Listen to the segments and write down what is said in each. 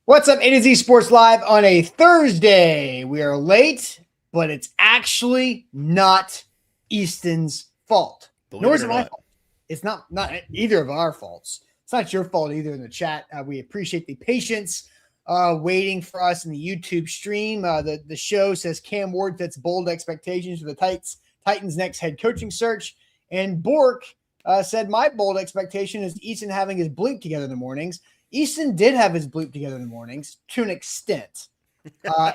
What's up, AtoZSports Live on a Thursday. We are late, but it's actually not Easton's fault. Nor is it my fault. It's not either of our faults. It's not your fault either in the chat. We appreciate the patience waiting for us in the YouTube stream. The show says Cam Ward sets bold expectations for the Titans' next head coaching search. And Bork said, my bold expectation is Easton having his bleep together in the mornings. Easton did have his bleep together in the mornings to an extent.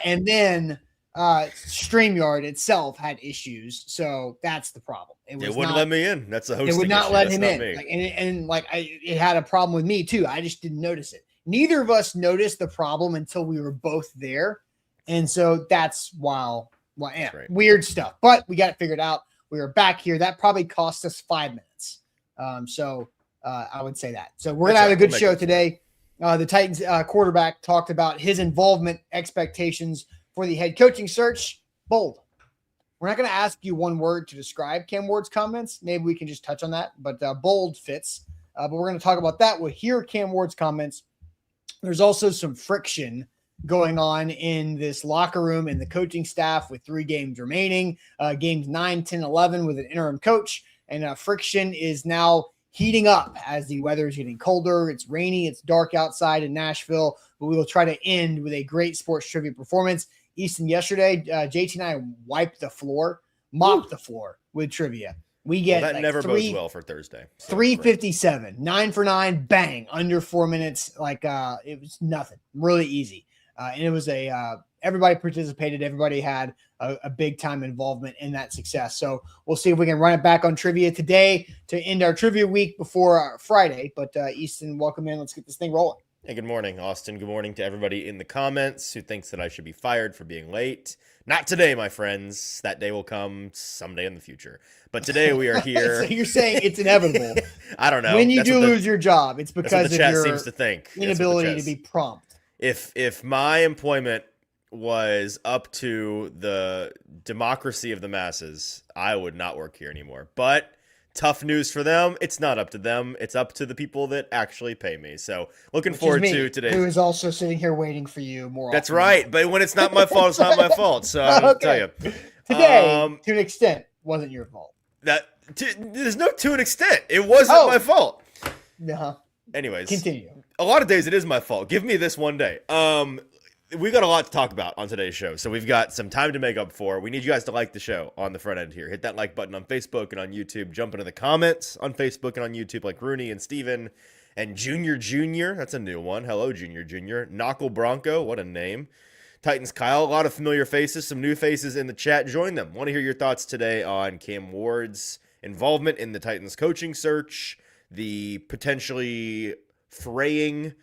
And then StreamYard itself had issues. So that's the problem. It wouldn't let me in. That's the hosting It would not issue. let That's him in. It had a problem with me too. I just didn't notice it. Neither of us noticed the problem until we were both there. And so that's weird stuff. But we got it figured out. We were back here. That probably cost us 5 minutes. I would say that. So we're going to have a good show today. The Titans quarterback talked about his involvement expectations for the head coaching search. Bold. We're not going to ask you one word to describe Cam Ward's comments. Maybe we can just touch on that, but bold fits. But we're going to talk about that. We'll hear Cam Ward's comments. There's also some friction going on in this locker room and the coaching staff with 3 games remaining, games 9, 10, 11 with an interim coach. And friction is now heating up as the weather is getting colder. It's rainy. It's dark outside in Nashville, but we will try to end with a great sports trivia performance. Easton, yesterday, JT and I mopped the floor with trivia. We get that never bodes well for Thursday. 357, 9 for 9, bang, under 4 minutes. It was nothing, really easy. And it was everybody participated. Everybody had a big time involvement in that success. So we'll see if we can run it back on trivia today to end our trivia week before Friday. But Easton, welcome in. Let's get this thing rolling. Hey, good morning, Austin. Good morning to everybody in the comments who thinks that I should be fired for being late. Not today, my friends. That day will come someday in the future. But today we are here. So you're saying it's inevitable. I don't know. When you lose your job, it's because the chat of your seems to think. inability to be prompt. If my employment was up to the democracy of the masses, I would not work here anymore. But tough news for them. It's not up to them. It's up to the people that actually pay me. So looking forward to today. Who is also sitting here waiting for you more That's right. But when it's not my fault, it's not my fault. So I'll tell you. Today, to an extent, wasn't your fault. There's no to an extent. It wasn't my fault. Uh-huh. Anyways. Continue. A lot of days it is my fault. Give me this one day. We've got a lot to talk about on today's show, so we've got some time to make up for. We need you guys to like the show on the front end here. Hit that like button on Facebook and on YouTube. Jump into the comments on Facebook and on YouTube like Rooney and Steven and Junior. That's a new one. Hello, Junior. Knuckle Bronco, what a name. Titans Kyle, a lot of familiar faces, some new faces in the chat. Join them. Want to hear your thoughts today on Cam Ward's involvement in the Titans coaching search, the potentially fraying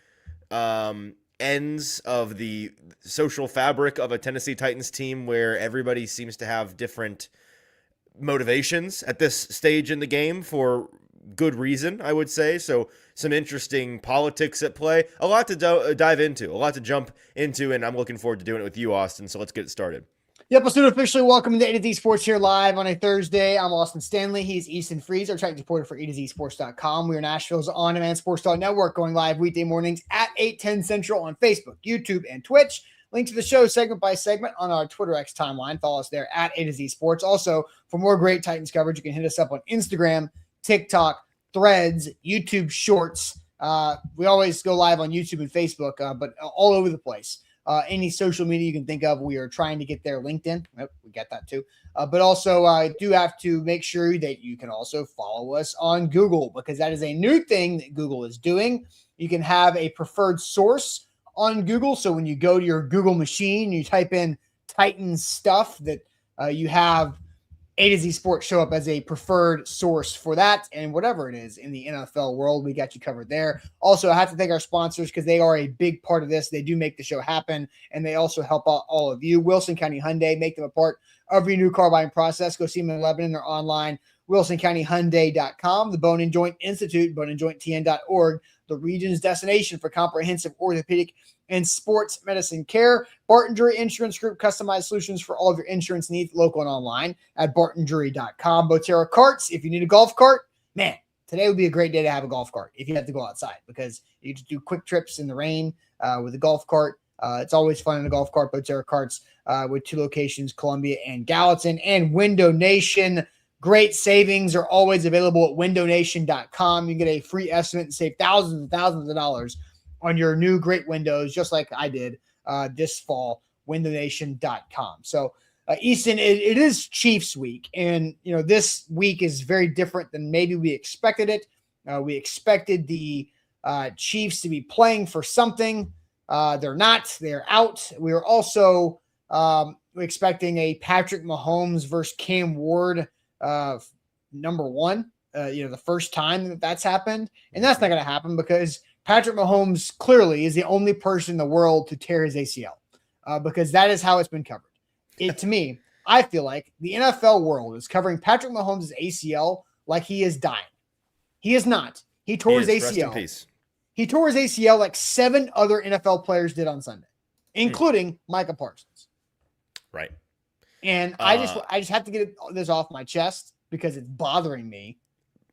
ends of the social fabric of a Tennessee Titans team where everybody seems to have different motivations at this stage in the game for good reason, I would say. So some interesting politics at play, a lot to dive into, a lot to jump into, and I'm looking forward to doing it with you, Austin. So let's get it started. Yep, let's do it officially. Welcome to AtoZSports here live on a Thursday. I'm Austin Stanley. He's Easton Freeze, our Titans reporter for AtoZSports.com. We are Nashville's on-demand sports network, going live weekday mornings at 8:10 Central on Facebook, YouTube, and Twitch. Link to the show segment by segment on our Twitter X timeline. Follow us there at AtoZSports. Also, for more great Titans coverage, you can hit us up on Instagram, TikTok, Threads, YouTube Shorts. We always go live on YouTube and Facebook, but all over the place. Any social media you can think of, we are trying to get there. LinkedIn, we got that too. But also, I do have to make sure that you can also follow us on Google, because that is a new thing that Google is doing. You can have a preferred source on Google. So when you go to your Google machine, you type in Titans stuff, that you have AtoZSports show up as a preferred source for that, and whatever it is in the NFL world, we got you covered there. Also, I have to thank our sponsors because they are a big part of this. They do make the show happen, and they also help out all of you. Wilson County Hyundai, make them a part of your new car buying process. Go see them in Lebanon. They're online, wilsoncountyhyundai.com. The Bone and Joint Institute, boneandjointtn.org, the region's destination for comprehensive orthopedic and sports medicine care. Barton Drury Insurance Group, customized solutions for all of your insurance needs, local and online at bartonjury.com. Botero Carts, if you need a golf cart, man, Today would be a great day to have a golf cart if you have to go outside, because you just do quick trips in the rain with a golf cart. It's always fun in a golf cart, but there are carts with 2 locations, Columbia and Gallatin, and Window Nation. Great savings are always available at windownation.com. You can get a free estimate and save thousands and thousands of dollars on your new great windows, just like I did this fall, windownation.com. So, Easton, it is Chiefs week, and this week is very different than maybe we expected it. We expected the Chiefs to be playing for something. They're not. They're out. We are also expecting a Patrick Mahomes versus Cam Ward number one. The first time that's happened, and that's not going to happen because Patrick Mahomes clearly is the only person in the world to tear his ACL, because that is how it's been covered. To me, I feel like the NFL world is covering Patrick Mahomes' ACL like he is dying. He is not. He tore his ACL. Rest in peace. He tore his ACL like 7 other NFL players did on Sunday, including Micah Parsons. Right. And I just have to get this off my chest because it's bothering me.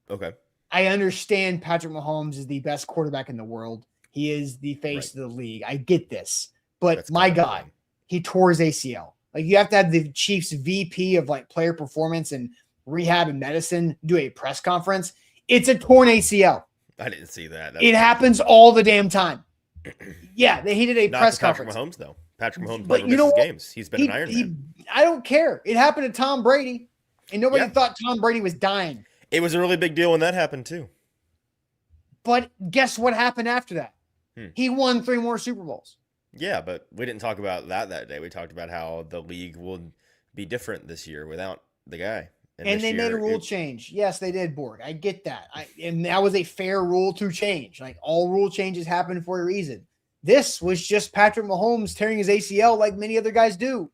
Okay. I understand Patrick Mahomes is the best quarterback in the world. He is the face of the league. I get this. But That's my God, he tore his ACL. Like, you have to have the Chiefs VP of player performance and rehab and medicine do a press conference. It's a torn ACL. I didn't see that. It happens all the damn time. Yeah, he did a press conference. Patrick Mahomes, though. Patrick Mahomes never misses games. He's been an Iron Man. I don't care. It happened to Tom Brady, and nobody thought Tom Brady was dying. It was a really big deal when that happened, too. But guess what happened after that? He won 3 more Super Bowls. Yeah, but we didn't talk about that day. We talked about how the league will be different this year without the guy. And they made a rule change. Yes, they did, Borg. I get that. And that was a fair rule to change. Like, all rule changes happen for a reason. This was just Patrick Mahomes tearing his ACL like many other guys do.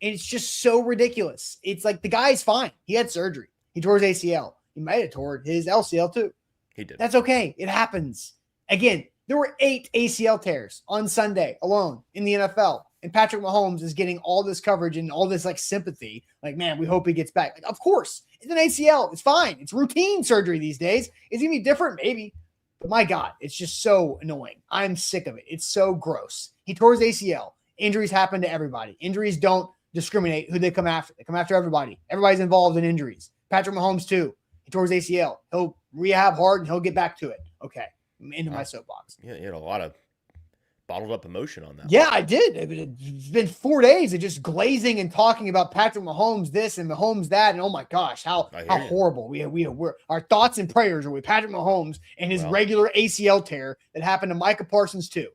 And it's just so ridiculous. It's like, the guy's fine. He had surgery. He tore his ACL. He might have tore his LCL too. He did. That's okay. It happens. Again, there were 8 ACL tears on Sunday alone in the NFL. And Patrick Mahomes is getting all this coverage and all this sympathy. Like, man, we hope he gets back. Of course, it's an ACL. It's fine. It's routine surgery these days. Is it going to be different? Maybe. But my God, it's just so annoying. I'm sick of it. It's so gross. He tore his ACL. Injuries happen to everybody. Injuries don't discriminate who they come after. They come after everybody. Everybody's involved in injuries. Patrick Mahomes too. He tore his ACL. He'll rehab hard and he'll get back to it. Okay. I'm into my soapbox. Yeah, you had a lot of bottled up emotion on that. Yeah, I did. It's been 4 days of just glazing and talking about Patrick Mahomes this and Mahomes that, and oh my gosh, how horrible. We're our thoughts and prayers are with Patrick Mahomes and his regular ACL tear that happened to Micah Parsons too.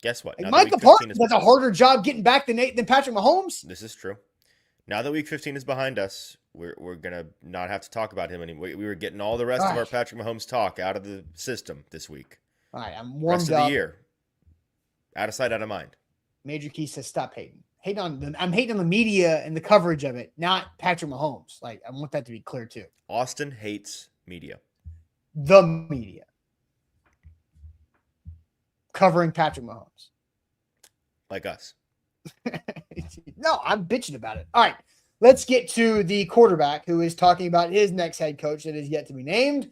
Guess what? Micah Parsons has a harder job getting back than Patrick Mahomes. This is true. Now that week 15 is behind us, we're gonna not have to talk about him anymore. We were getting all the rest of our Patrick Mahomes talk out of the system this week. All right, I'm warmed rest up. Of the year, out of sight, out of mind. Major Key says, "Stop hating. I'm hating on the media and the coverage of it, not Patrick Mahomes. Like, I want that to be clear too. Austin hates media. The media covering Patrick Mahomes, like us. No, I'm bitching about it. All right, let's get to the quarterback who is talking about his next head coach that is yet to be named.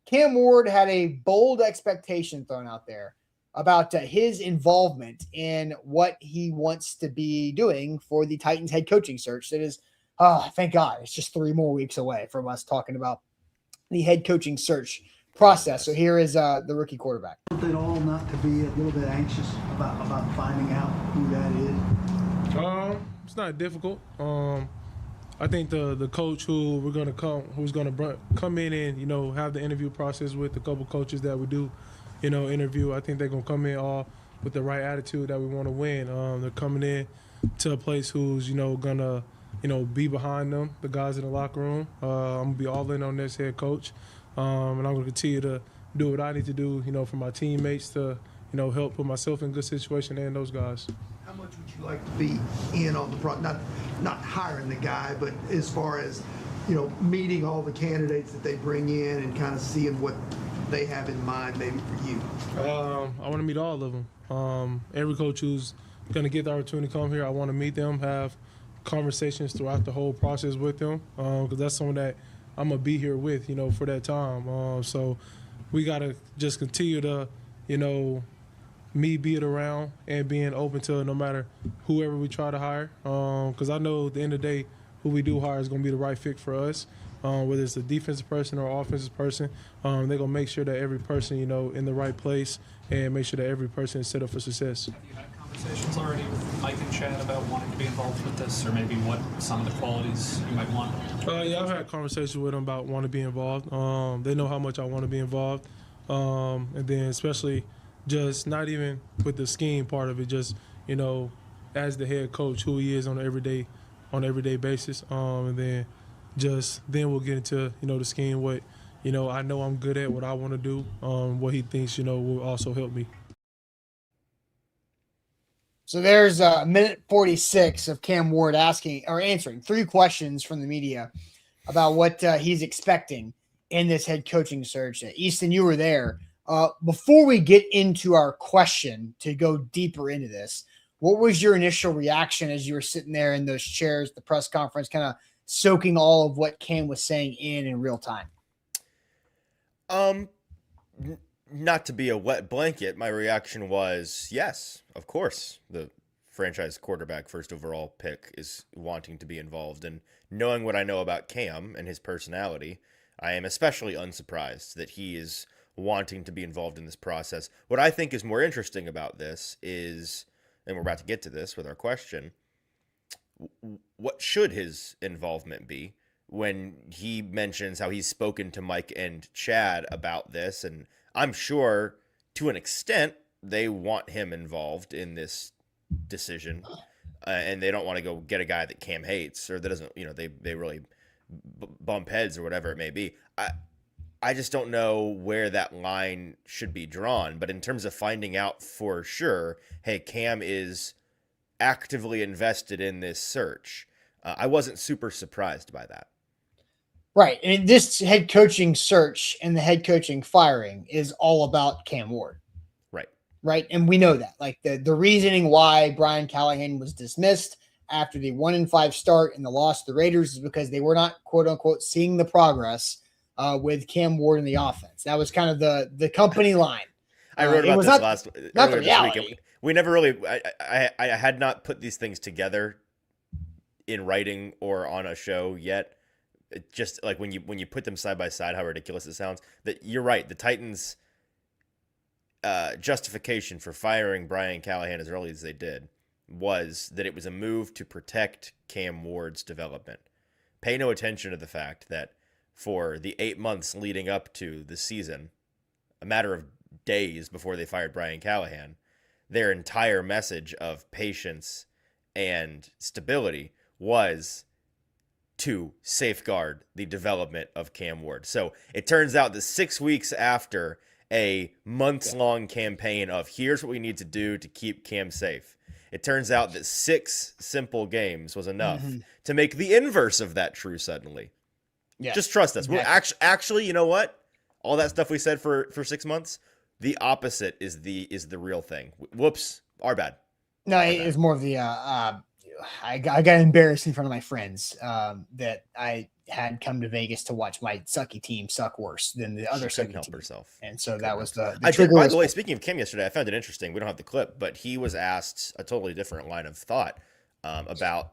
Cam Ward had a bold expectation thrown out there about his involvement in what he wants to be doing for the Titans head coaching search. That is, thank God, it's just 3 more weeks away from us talking about the head coaching search process. So here is the rookie quarterback. At all not to be a little bit anxious about finding out who that is? It's not difficult. I think the coach who's gonna come in and have the interview process with a couple coaches that we do, interview. I think they're gonna come in all with the right attitude that we want to win. They're coming in to a place who's gonna be behind them, the guys in the locker room. I'm gonna be all in on this head coach, and I'm gonna continue to do what I need to do, for my teammates to help put myself in a good situation and those guys. How much would you like to be in on the front? Not hiring the guy, but as far as meeting all the candidates that they bring in and kind of seeing what they have in mind, maybe for you. I want to meet all of them. Every coach who's going to get the opportunity to come here, I want to meet them, have conversations throughout the whole process with them, because that's someone that I'm gonna be here with, for that time. So we gotta just continue to, me being around and being open to no matter whoever we try to hire. Because I know at the end of the day, who we do hire is going to be the right fit for us. Whether it's a defensive person or offensive person, they're going to make sure that every person, in the right place and make sure that every person is set up for success. Have you had conversations already with Mike and Chad about wanting to be involved with this, or maybe what some of the qualities you might want? Yeah, I've had conversations with them about wanting to be involved. They know how much I want to be involved. And then especially just not even with the scheme part of it, just, as the head coach, who he is on an everyday basis. And then we'll get into, the scheme, what, I know I'm good at, what I want to do, what he thinks, will also help me. So there's a minute 46 of Cam Ward answering 3 questions from the media about what he's expecting in this head coaching search. Easton, you were there. Before we get into our question to go deeper into this, what was your initial reaction as you were sitting there in those chairs, the press conference, kind of soaking all of what Cam was saying in real time? Not to be a wet blanket, my reaction was, yes, of course, the franchise quarterback first overall pick is wanting to be involved. And knowing what I know about Cam and his personality, I am especially unsurprised that he is wanting to be involved in this process. What I think is more interesting about this is, and we're about to get to this with our question, what should his involvement be when he mentions how he's spoken to Mike and Chad about this? And I'm sure to an extent they want him involved in this decision, and they don't want to go get a guy that Cam hates or that doesn't, they really bump heads or whatever it may be. I just don't know where that line should be drawn. But in terms of finding out for sure, hey, Cam is actively invested in this search, I wasn't super surprised by that. Right. And this head coaching search and the head coaching firing is all about Cam Ward. Right. And we know that. Like the reasoning why Brian Callahan was dismissed after the 1-5 start and the loss to the Raiders is because they were not, quote unquote, seeing the progress with Cam Ward in the offense. That was kind of the company line. I wrote about this earlier this week. We never really, I had not put these things together in writing or on a show yet. It just like when you put them side by side, how ridiculous it sounds. That you're right. The Titans' justification for firing Brian Callahan as early as they did was that it was a move to protect Cam Ward's development. Pay no attention to the fact that for the 8 months leading up to the season, a matter of days before they fired Brian Callahan, their entire message of patience and stability was to safeguard the development of Cam Ward. So it turns out that 6 weeks after a months-long campaign of here's what we need to do to keep Cam safe, it turns out that 6 simple games was enough to make the inverse of that true suddenly. Yeah, just trust us. Exactly. We're actually, you know what? All that stuff we said for 6 months, the opposite is the real thing. Whoops, our bad. No, it's more of the I got embarrassed in front of my friends that I had come to Vegas to watch my sucky team suck worse than the other sucky team. Herself. And so that was the trigger. By the way, speaking of Kim yesterday, I found it interesting. We don't have the clip, but he was asked a totally different line of thought about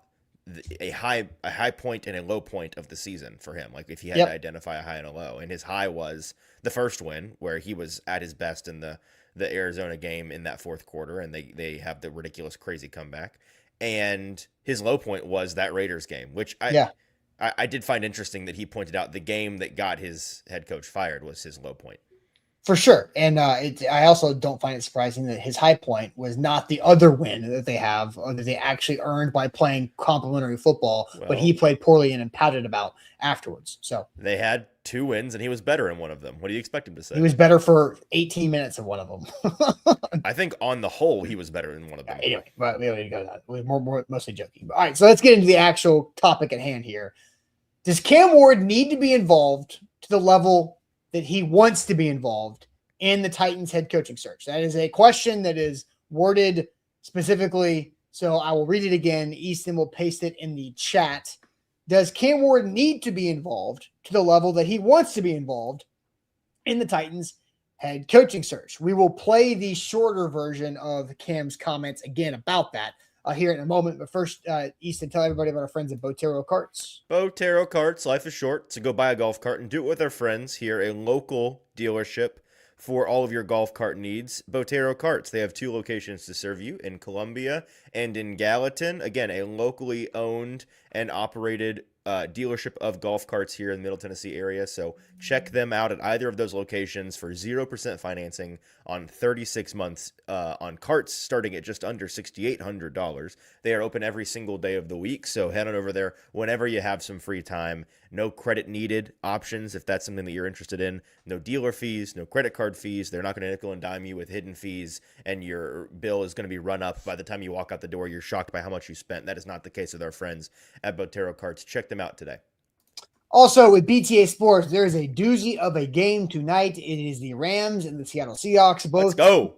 a high point and a low point of the season for him. Like if he had to identify a high and a low, and his high was the first win where he was at his best in the Arizona game in that fourth quarter, and they have the ridiculous, crazy comeback. And his low point was that Raiders game, which I did find interesting that he pointed out the game that got his head coach fired was his low point. For sure. And I also don't find it surprising that his high point was not the other win that they have, or that they actually earned by playing complimentary football, but he played poorly and pouted about afterwards. So they had 2 wins, and he was better in one of them. What do you expect him to say? He was better for 18 minutes in one of them. I think on the whole, he was better in one of them. Anyway, but we don't go that. We're mostly joking. But, all right, so let's get into the actual topic at hand here. Does Cam Ward need to be involved to the level that he wants to be involved in the Titans head coaching search? That is a question that is worded specifically. So I will read it again. Easton will paste it in the chat. Does Cam Ward need to be involved to the level that he wants to be involved in the Titans head coaching search? We will play the shorter version of Cam's comments again about that here in a moment. But first, Easton, tell everybody about our friends at Botero Carts. Botero Carts, life is short, so go buy a golf cart and do it with our friends here, a local dealership for all of your golf cart needs. Botero Carts, they have 2 locations to serve you, in Columbia and in Gallatin. Again, a locally owned and operated dealership of golf carts here in the Middle Tennessee area. So check them out at either of those locations for 0% financing on 36 months on carts starting at just under $6,800. They are open every single day of the week. So head on over there whenever you have some free time. No credit needed options if that's something that you're interested in. No dealer fees, no credit card fees. They're not going to nickel and dime you with hidden fees, and your bill is going to be run up by the time you walk out the door. You're shocked by how much you spent. That is not the case with our friends at Botero Carts. Check them out today. Also, with BTA Sports, there is a doozy of a game tonight. It is the Rams and the Seattle Seahawks, both Let's go.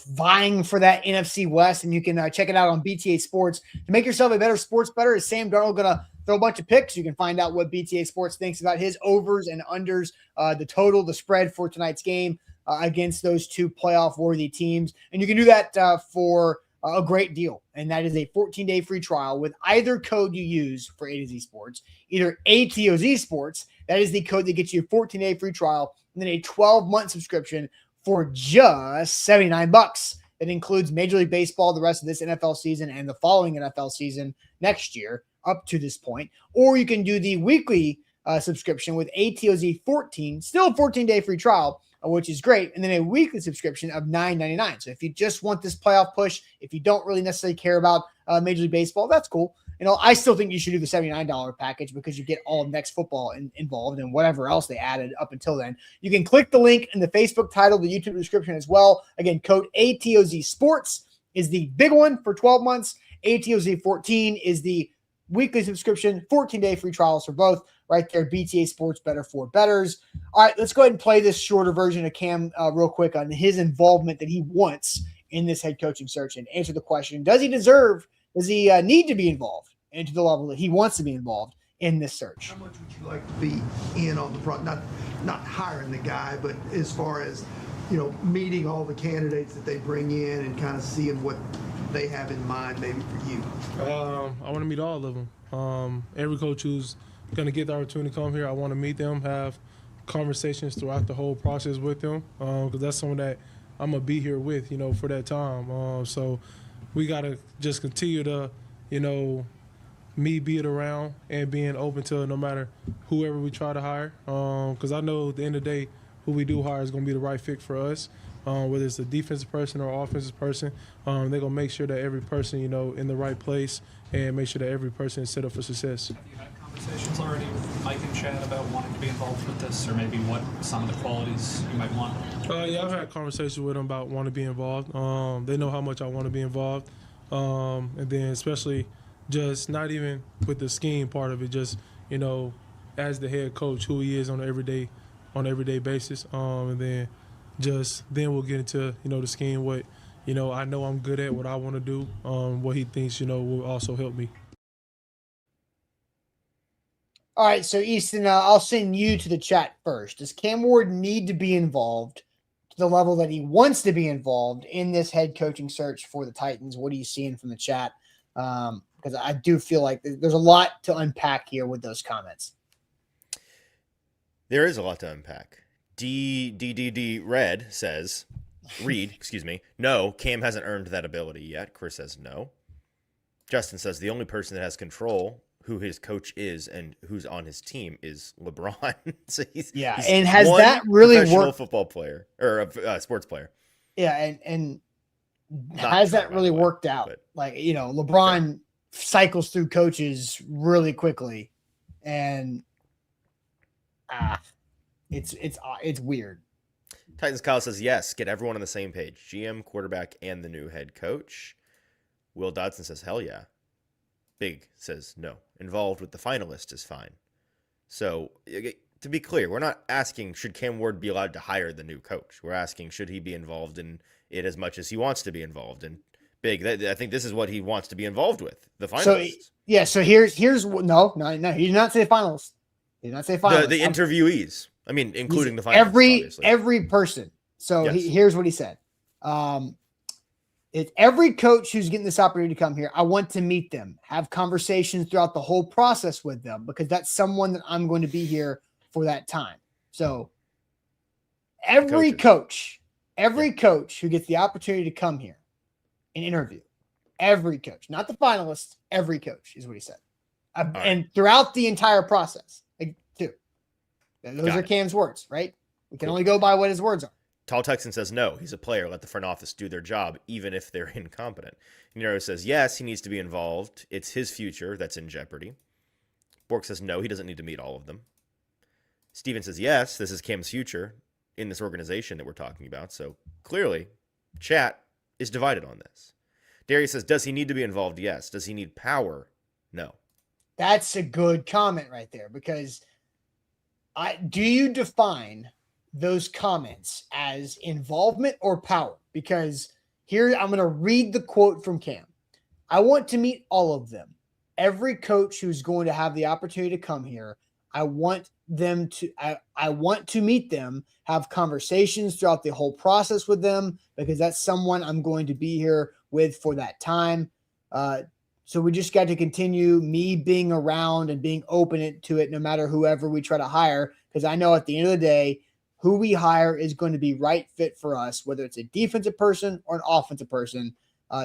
vying for that NFC West, and you can check it out on BTA Sports. To make yourself a better sports bettor, is Sam Darnold going to throw a bunch of picks? You can find out what BTA Sports thinks about his overs and unders, the total, the spread for tonight's game against those 2 playoff-worthy teams. And you can do that for a great deal, and that is a 14-day free trial with either code you use for AtoZSports, either AtoZSports, that is the code that gets you a 14-day free trial, and then a 12-month subscription for just $79. That includes Major League Baseball, the rest of this NFL season, and the following NFL season next year up to this point. Or you can do the weekly subscription with ATOZ 14, still a 14-day free trial, which is great, and then a weekly subscription of $9.99. So if you just want this playoff push, if you don't really necessarily care about Major League Baseball, that's cool. I still think you should do the $79 package because you get all of next football involved and whatever else they added up until then. You can click the link in the Facebook title, the YouTube description as well. Again, code ATOZ Sports is the big one for 12 months. ATOZ 14 is the weekly subscription, 14-day free trials for both right there. BTA Sports, better for bettors. All right, let's go ahead and play this shorter version of Cam real quick on his involvement that he wants in this head coaching search and answer the question, does he need to be involved and to the level that he wants to be involved in this search? How much would you like to be in on the front? Not hiring the guy, but as far as, meeting all the candidates that they bring in and kind of seeing what they have in mind maybe for you. I want to meet all of them. Every coach who's going to get the opportunity to come here, I want to meet them, have conversations throughout the whole process with them, because that's someone that I'm going to be here with, for that time. So we got to just continue to, me being around and being open to no matter whoever we try to hire, because I know at the end of the day, who we do hire is going to be the right fit for us, whether it's a defensive person or offensive person. They're going to make sure that every person, in the right place and make sure that every person is set up for success. Have you had conversations already with Mike and Chad about wanting to be involved with this, or maybe what some of the qualities you might want? Yeah, I've had conversations with them about wanting to be involved. They know how much I want to be involved, and then especially just not even with the scheme part of it, just as the head coach, who he is on an everyday basis, and then we'll get into the scheme, what I know I'm good at, what I want to do, what he thinks will also help me. All right, so Easton, I'll send you to the chat first. Does Cam Ward need to be involved to the level that he wants to be involved in this head coaching search for the Titans? What are you seeing from the chat? Because I do feel like there's a lot to unpack here with those comments. There is a lot to unpack. Reed says, no, Cam hasn't earned that ability yet. Chris says no. Justin says the only person that has control who his coach is and who's on his team is LeBron. So he's and has that really worked? Football player or a sports player. Yeah, and has that really worked out? But, LeBron cycles through coaches really quickly, and it's weird. Titans Kyle says yes, get everyone on the same page. GM, quarterback, and the new head coach. Will Dodson says hell yeah. Big says no. Involved with the finalist is fine. So to be clear, we're not asking should Cam Ward be allowed to hire the new coach. We're asking should he be involved in it as much as he wants to be involved. And big. I think this is what he wants to be involved with. The finalists. So here's no, he did not say finalists. He did not say finalists. The interviewees. I mean, including the finalists. Obviously. Every person. So here's what he said. It's every coach who's getting this opportunity to come here. I want to meet them, have conversations throughout the whole process with them, because that's someone that I'm going to be here for that time. So every coach who gets the opportunity to come here and interview, every coach, not the finalists, every coach is what he said. And throughout the entire process, too. Those are Cam's words, right? We can only go by what his words are. Tall Texan says no. He's a player. Let the front office do their job, even if they're incompetent. Nero says yes, he needs to be involved. It's his future that's in jeopardy. Bork says no, he doesn't need to meet all of them. Steven says yes, this is Cam's future in this organization that we're talking about. So clearly, chat is divided on this. Darius says, does he need to be involved? Yes. Does he need power? No. That's a good comment right there, because do you define those comments as involvement or power? Because here I'm going to read the quote from Cam. I want to meet all of them. Every coach who's going to have the opportunity to come here, I want to meet them, have conversations throughout the whole process with them, because that's someone I'm going to be here with for that time. So we just got to continue me being around and being open to it, no matter whoever we try to hire, because I know at the end of the day, who we hire is going to be right fit for us, whether it's a defensive person or an offensive person.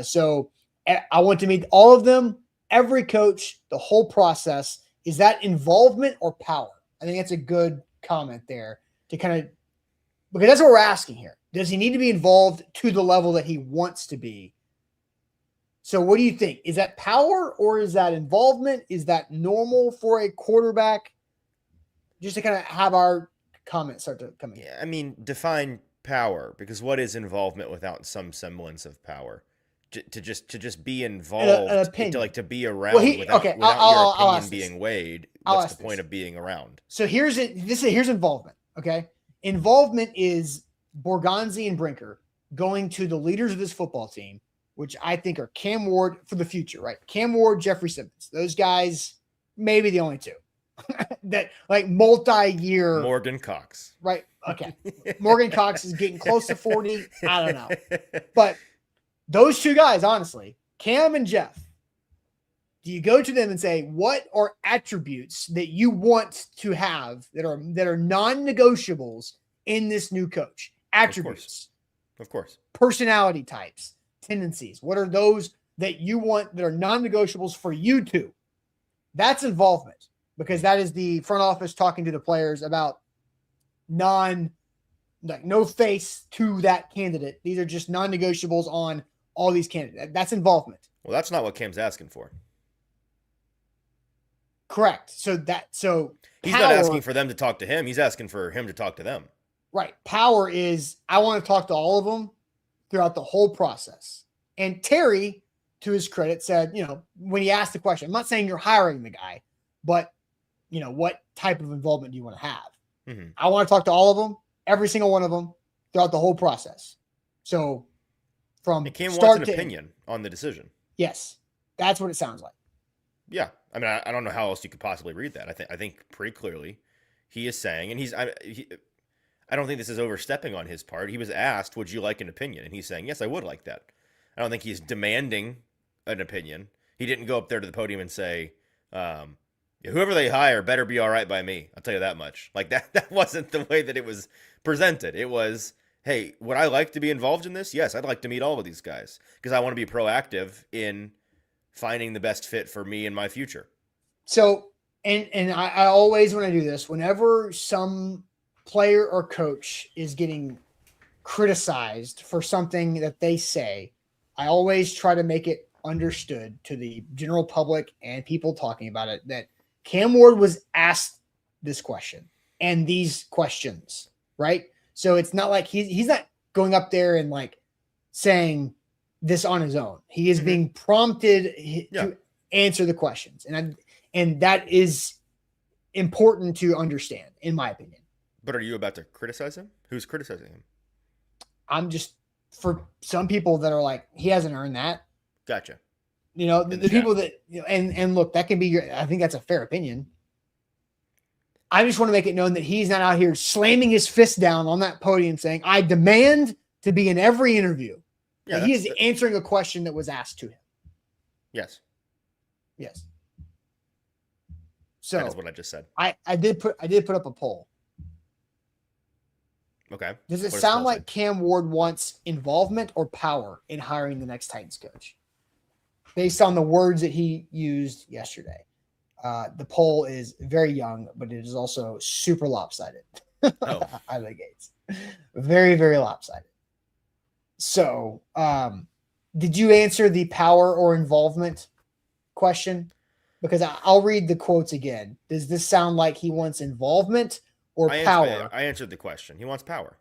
So I want to meet all of them, every coach, the whole process. Is that involvement or power? I think that's a good comment there to kind of, because that's what we're asking here. Does he need to be involved to the level that he wants to be? So what do you think? Is that power or is that involvement? Is that normal for a quarterback? Just to kind of have our comments start to come in. Yeah, I mean, define power, because what is involvement without some semblance of power? To just be involved, to be around without your opinion being weighed. What's the point of being around? So here's involvement. Okay, involvement is Borgonzi and Brinker going to the leaders of this football team, which I think are Cam Ward for the future, right? Cam Ward, Jeffrey Simmons, those guys, maybe the only two that like multi-year. Morgan Cox, right? Okay, Morgan Cox is getting close to 40. I don't know, but. Those two guys, honestly, Cam and Jeff, do you go to them and say, what are attributes that you want to have that are non-negotiables in this new coach? Attributes. Of course. Personality types, tendencies. What are those that you want that are non-negotiables for you two? That's involvement, because that is the front office talking to the players about no face to that candidate. These are just non-negotiables on all these candidates. That's involvement. Well, that's not what Cam's asking for. Correct. So he's not asking for them to talk to him. He's asking for him to talk to them. Right. Power is, I want to talk to all of them throughout the whole process. And Terry, to his credit, said, when he asked the question, I'm not saying you're hiring the guy, but what type of involvement do you want to have? Mm-hmm. I want to talk to all of them, every single one of them throughout the whole process. So from Cam start wants an opinion on the decision. Yes, that's what it sounds like. Yeah, I mean, I don't know how else you could possibly read that. I think pretty clearly he is saying, and I don't think this is overstepping on his part. He was asked, "Would you like an opinion?" And he's saying, "Yes, I would like that." I don't think he's demanding an opinion. He didn't go up there to the podium and say, "Whoever they hire better be all right by me." I'll tell you that much. Like that wasn't the way that it was presented. It was, hey, would I like to be involved in this? Yes, I'd like to meet all of these guys because I want to be proactive in finding the best fit for me and my future. So, and I always, when I do this, whenever some player or coach is getting criticized for something that they say, I always try to make it understood to the general public and people talking about it that Cam Ward was asked this question and these questions, right? So it's not like he's not going up there and like saying this on his own. He is being prompted to answer the questions. And that is important to understand, in my opinion. But are you about to criticize him? Who's criticizing him? I'm just, for some people that are like, he hasn't earned that. Gotcha. You know, the In the people that, you know, and look, that can be your, I think that's a fair opinion. I just want to make it known that he's not out here slamming his fist down on that podium saying, I demand to be in every interview. Yeah, He is answering a question that was asked to him. Yes. Yes. So That is what I just said. I did put up a poll. Okay. Does it What sound Paul like say? Cam Ward wants involvement or power in hiring the next Titans coach? Based on the words that he used yesterday. The poll is very young, but it is also super lopsided. Oh. Out of the gates. Very, very lopsided. So, did you answer the power or involvement question? Because I'll read the quotes again. Does this sound like he wants involvement or power? I answered the question. He wants power.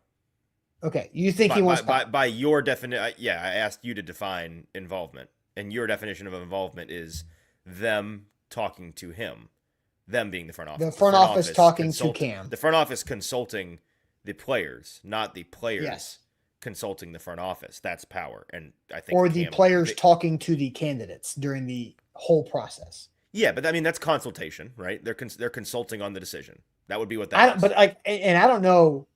Okay, you think he wants power? By your definition, yeah, I asked you to define involvement, and your definition of involvement is them talking to him, them being the front office. The front office talking to Cam. The front office consulting the players, not the players Yes. consulting the front office. That's power, and I think Or the players talking to the candidates during the whole process. Yeah, but I mean that's consultation, right? They're consulting on the decision. That would be what that. I don't, is. but like, and I don't know.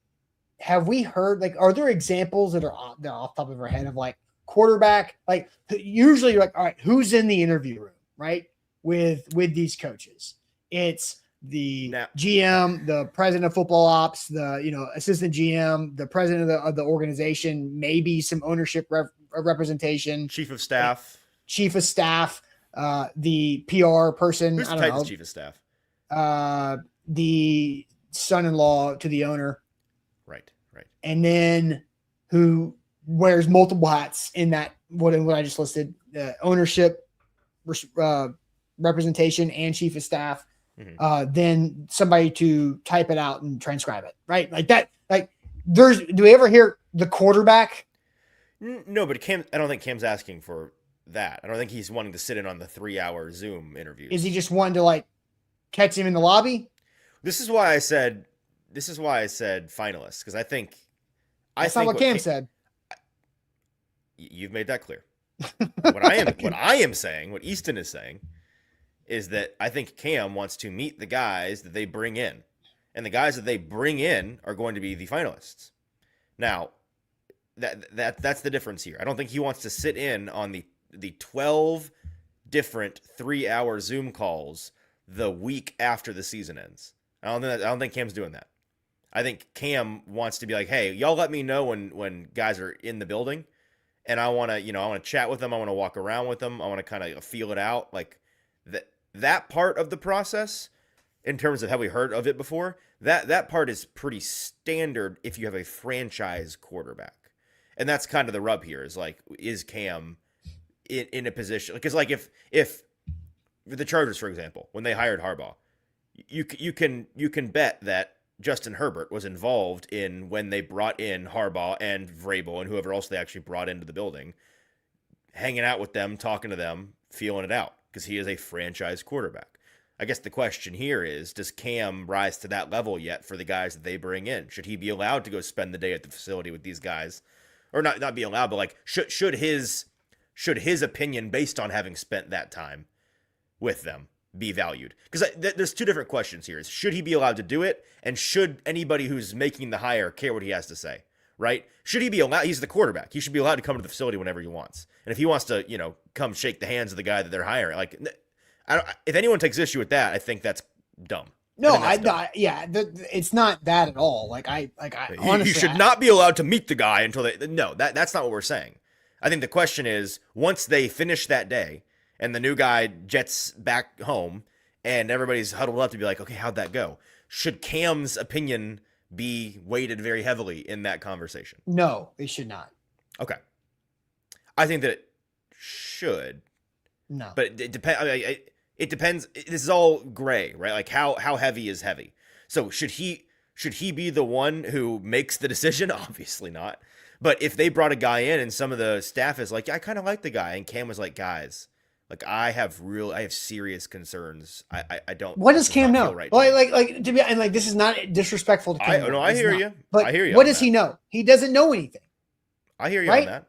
Have we heard like? Are there examples that are off the top of our head of like quarterback? Like usually, you're like, all right, who's in the interview room, right? With these coaches, it's the GM, the president of football ops, the assistant GM, the president of the organization, maybe some ownership representation, chief of staff, the PR person. Who's I the don't Titans know. chief of staff? The son-in-law to the owner. Right. And then who wears multiple hats in that, what I just listed, ownership, representation, and chief of staff. Mm-hmm. Then somebody to type it out and transcribe it, right? Like that. Like, do we ever hear the quarterback? No, but I don't think Cam's asking for that. I don't think he's wanting to sit in on the 3-hour Zoom interviews. Is he just wanting to like catch him in the lobby? This is why I said finalists, because I think that's not what Cam said. You've made that clear. What I am saying, what Easton is saying, is that I think Cam wants to meet the guys that they bring in, and the guys that they bring in are going to be the finalists. Now, that's the difference here. I don't think he wants to sit in on the 12 different 3-hour Zoom calls the week after the season ends. I don't think Cam's doing that. I think Cam wants to be like, hey, y'all let me know when guys are in the building, and I want to chat with them. I want to walk around with them. I want to kind of feel it out. Like that part of the process, in terms of have we heard of it before, that part is pretty standard if you have a franchise quarterback. And that's kind of the rub here is Cam in a position, because like if the Chargers, for example, when they hired Harbaugh, you can bet that Justin Herbert was involved in when they brought in Harbaugh and Vrabel and whoever else they actually brought into the building, hanging out with them, talking to them, feeling it out, because he is a franchise quarterback. I guess the question here is, does Cam rise to that level yet for the guys that they bring in? Should he be allowed to go spend the day at the facility with these guys? Or not be allowed, but like should his opinion, based on having spent that time with them, be valued? Because there's two different questions here. Is should he be allowed to do it? And should anybody who's making the hire care what he has to say, right? Should he be allowed? He's the quarterback. He should be allowed to come to the facility whenever he wants. And if he wants to, come shake the hands of the guy that they're hiring, like, if anyone takes issue with that, I think that's dumb. No, it's not that at all. Like I honestly, you should not be allowed to meet the guy until that's not what we're saying. I think the question is, once they finish that day and the new guy jets back home and everybody's huddled up to be like, okay, how'd that go? Should Cam's opinion be weighted very heavily in that conversation? No, it should not. Okay. I think that it should. No. But it depends. It depends. This is all gray, right? Like how heavy is heavy? So should he be the one who makes the decision? Obviously not. But if they brought a guy in and some of the staff is like, I kind of like the guy, and Cam was like, guys, like I have serious concerns. I don't. What does Cam know? Right, like to be, and like this is not disrespectful to Cam. I hear you. But I hear you. What does he know? He doesn't know anything. I hear you right? on that.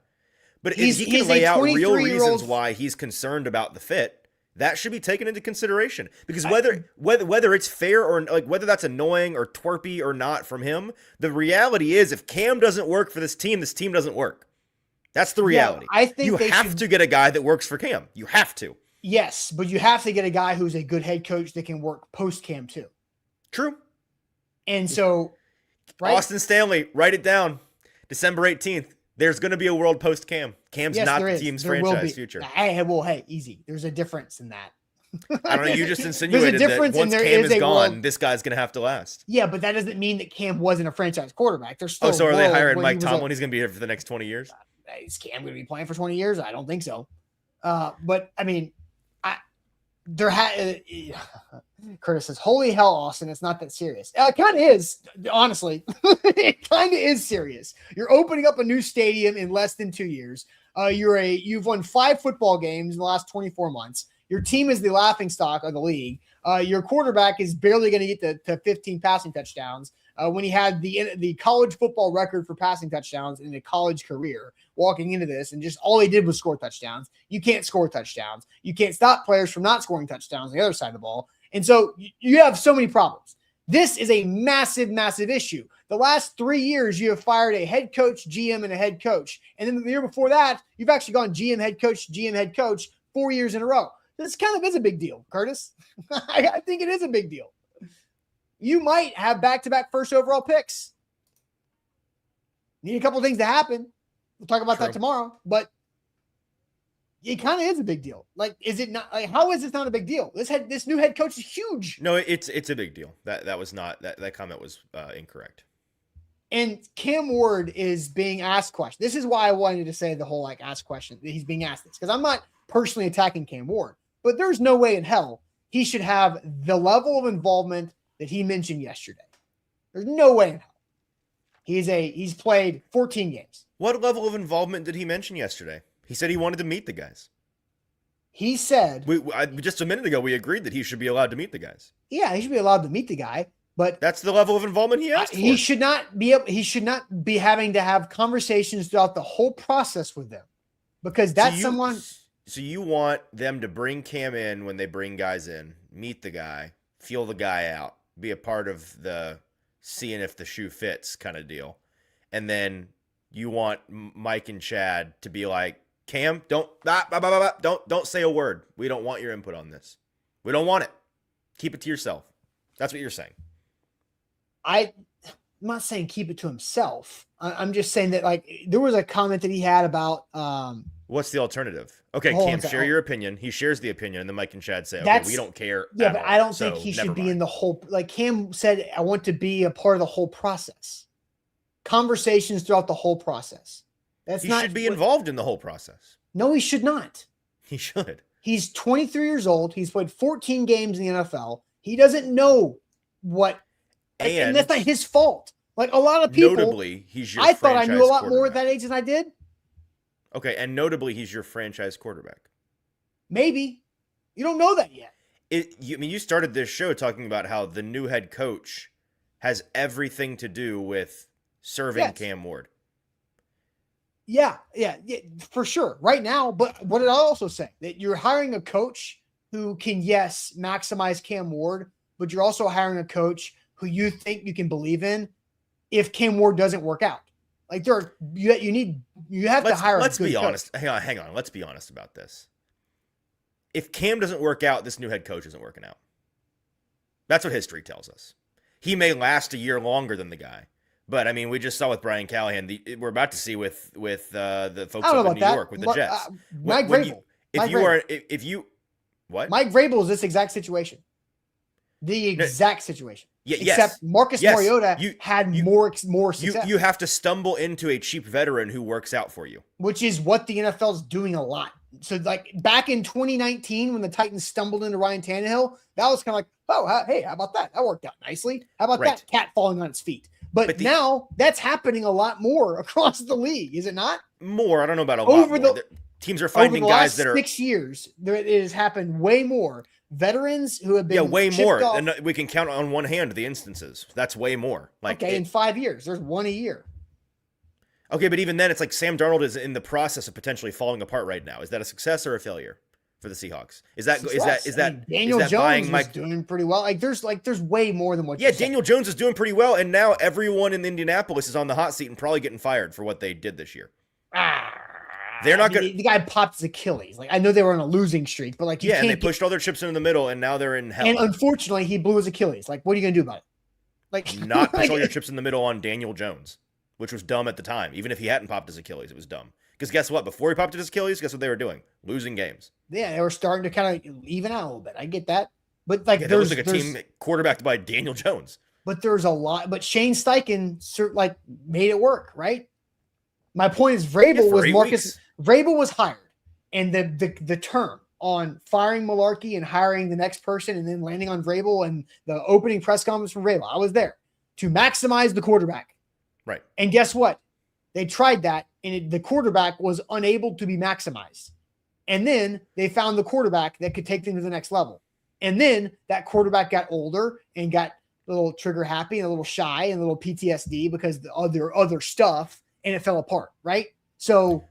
But if he can a lay out real 23-year-old reasons why he's concerned about the fit, that should be taken into consideration. Because whether it's fair or like whether that's annoying or twerpy or not from him, the reality is if Cam doesn't work for this team doesn't work. That's the reality. I think you have to get a guy that works for Cam. You have to. Yes, but you have to get a guy who's a good head coach that can work post Cam too. True. And so, right? Austin Stanley, write it down. December 18th. There's going to be a world post Cam. Cam's Yes, not there the is. team's There will franchise be. future. Hey, easy. There's a difference in that. I don't know. You just insinuated that difference, once and there Cam is is a gone, world- this guy's going to have to last. Yeah, but that doesn't mean that Cam wasn't a franchise quarterback. There's still Oh, so a are they world hiring where Mike he was Tomlin? He's going to be here for the next 20 years? Is Cam going to be playing for 20 years? I don't think so. But I mean, Curtis says, "Holy hell, Austin! It's not that serious." It kind of is, honestly. It kind of is serious. You're opening up a new stadium in less than 2 years. You've won 5 football games in the last 24 months. Your team is the laughingstock of the league. Your quarterback is barely going to get to 15 passing touchdowns when he had the college football record for passing touchdowns in a college career walking into this, and just all he did was score touchdowns. You can't score touchdowns. You can't stop players from not scoring touchdowns on the other side of the ball. And so you have so many problems. This is a massive, massive issue. The last 3 years, you have fired a head coach, GM, and a head coach. And then the year before that, you've actually gone GM, head coach 4 years in a row. This kind of is a big deal, Curtis. I think it is a big deal. You might have back-to-back first overall picks. Need a couple things to happen. We'll talk about that tomorrow, but it kind of is a big deal. Like, is it not? Like, how is this not a big deal? This new head coach is huge. No, it's a big deal. That was not that comment was incorrect. And Cam Ward is being asked questions. This is why I wanted to say the whole ask question. He's being asked this because I'm not personally attacking Cam Ward, but there's no way in hell he should have the level of involvement that he mentioned yesterday. There's no way in hell. He's played 14 games. What level of involvement did he mention yesterday? He said he wanted to meet the guys. He said just a minute ago we agreed that he should be allowed to meet the guys. Yeah, he should be allowed to meet the guy, but that's the level of involvement he asked for. He should not be having to have conversations throughout the whole process with them, because that's someone. So you want them to bring Cam in when they bring guys in, meet the guy, feel the guy out, be a part of the seeing if the shoe fits kind of deal, and then you want Mike and Chad to be like, Cam, don't say a word. We don't want your input on this. We don't want it. Keep it to yourself. That's what you're saying. I'm not saying keep it to himself. I'm just saying that there was a comment that he had about what's the alternative? Okay, Cam, share your opinion. He shares the opinion, and then Mike and Chad say, okay, we don't care. Yeah, but I don't think he should be in the whole. Like Cam said, I want to be a part of the whole process. Conversations throughout the whole process. He should be involved in the whole process. No, he should not. He should. He's 23 years old. He's played 14 games in the NFL. He doesn't know what, and that's not his fault. Like a lot of people. Notably, he's your. I thought I knew a lot more at that age than I did. Okay, and notably, he's your franchise quarterback. Maybe. You don't know that yet. You started this show talking about how the new head coach has everything to do with serving Cam Ward. Yeah, for sure. Right now, but what did I also say? That you're hiring a coach who can, yes, maximize Cam Ward, but you're also hiring a coach who you think you can believe in if Cam Ward doesn't work out. Like you have to hire a good coach. Let's be honest. Hang on. Let's be honest about this. If Cam doesn't work out, this new head coach isn't working out. That's what history tells us. He may last a year longer than the guy. But, I mean, we just saw with Brian Callahan. We're about to see with the folks up in New York with the Jets. Mike Vrabel. Mike Vrabel is this exact situation. The exact situation. Except Marcus Mariota had more success. You have to stumble into a cheap veteran who works out for you. Which is what the NFL is doing a lot. So, back in 2019 when the Titans stumbled into Ryan Tannehill, that was kind of like, oh, hey, how about that? That worked out nicely. How about that cat falling on its feet? But now that's happening a lot more across the league, is it not? More. I don't know about a lot more. Teams are finding guys that are 6 years. It has happened way more. Veterans who have been way more. And we can count on one hand the instances. That's way more. In 5 years, there's one a year. Okay, but even then, it's like Sam Darnold is in the process of potentially falling apart right now. Is that a success or a failure for the Seahawks? Is that I mean, Daniel is that Jones buying is Mike? doing pretty well. There's way more than what. Yeah, you're saying. Daniel Jones is doing pretty well, and now everyone in Indianapolis is on the hot seat and probably getting fired for what they did this year. They're not going. The guy popped his Achilles. Like I know they were on a losing streak, but like you and can't they pushed all their chips into the middle, and now they're in hell. And unfortunately, he blew his Achilles. Like, what are you gonna do about it? Like, not push all your chips in the middle on Daniel Jones, which was dumb at the time. Even if he hadn't popped his Achilles, it was dumb. Because guess what? Before he popped his Achilles, guess what they were doing? Losing games. Yeah, they were starting to kind of even out a little bit. I get that, but like, that was like a team quarterbacked by Daniel Jones. But there's a lot. But Shane Steichen like made it work, right? My point is, Vrabel was hired, and the term on firing Malarkey and hiring the next person and then landing on Vrabel and the opening press conference from Vrabel, I was there to maximize the quarterback. Right. And guess what? They tried that, and the quarterback was unable to be maximized. And then they found the quarterback that could take them to the next level. And then that quarterback got older and got a little trigger happy and a little shy and a little PTSD because of their other stuff, and it fell apart, right? So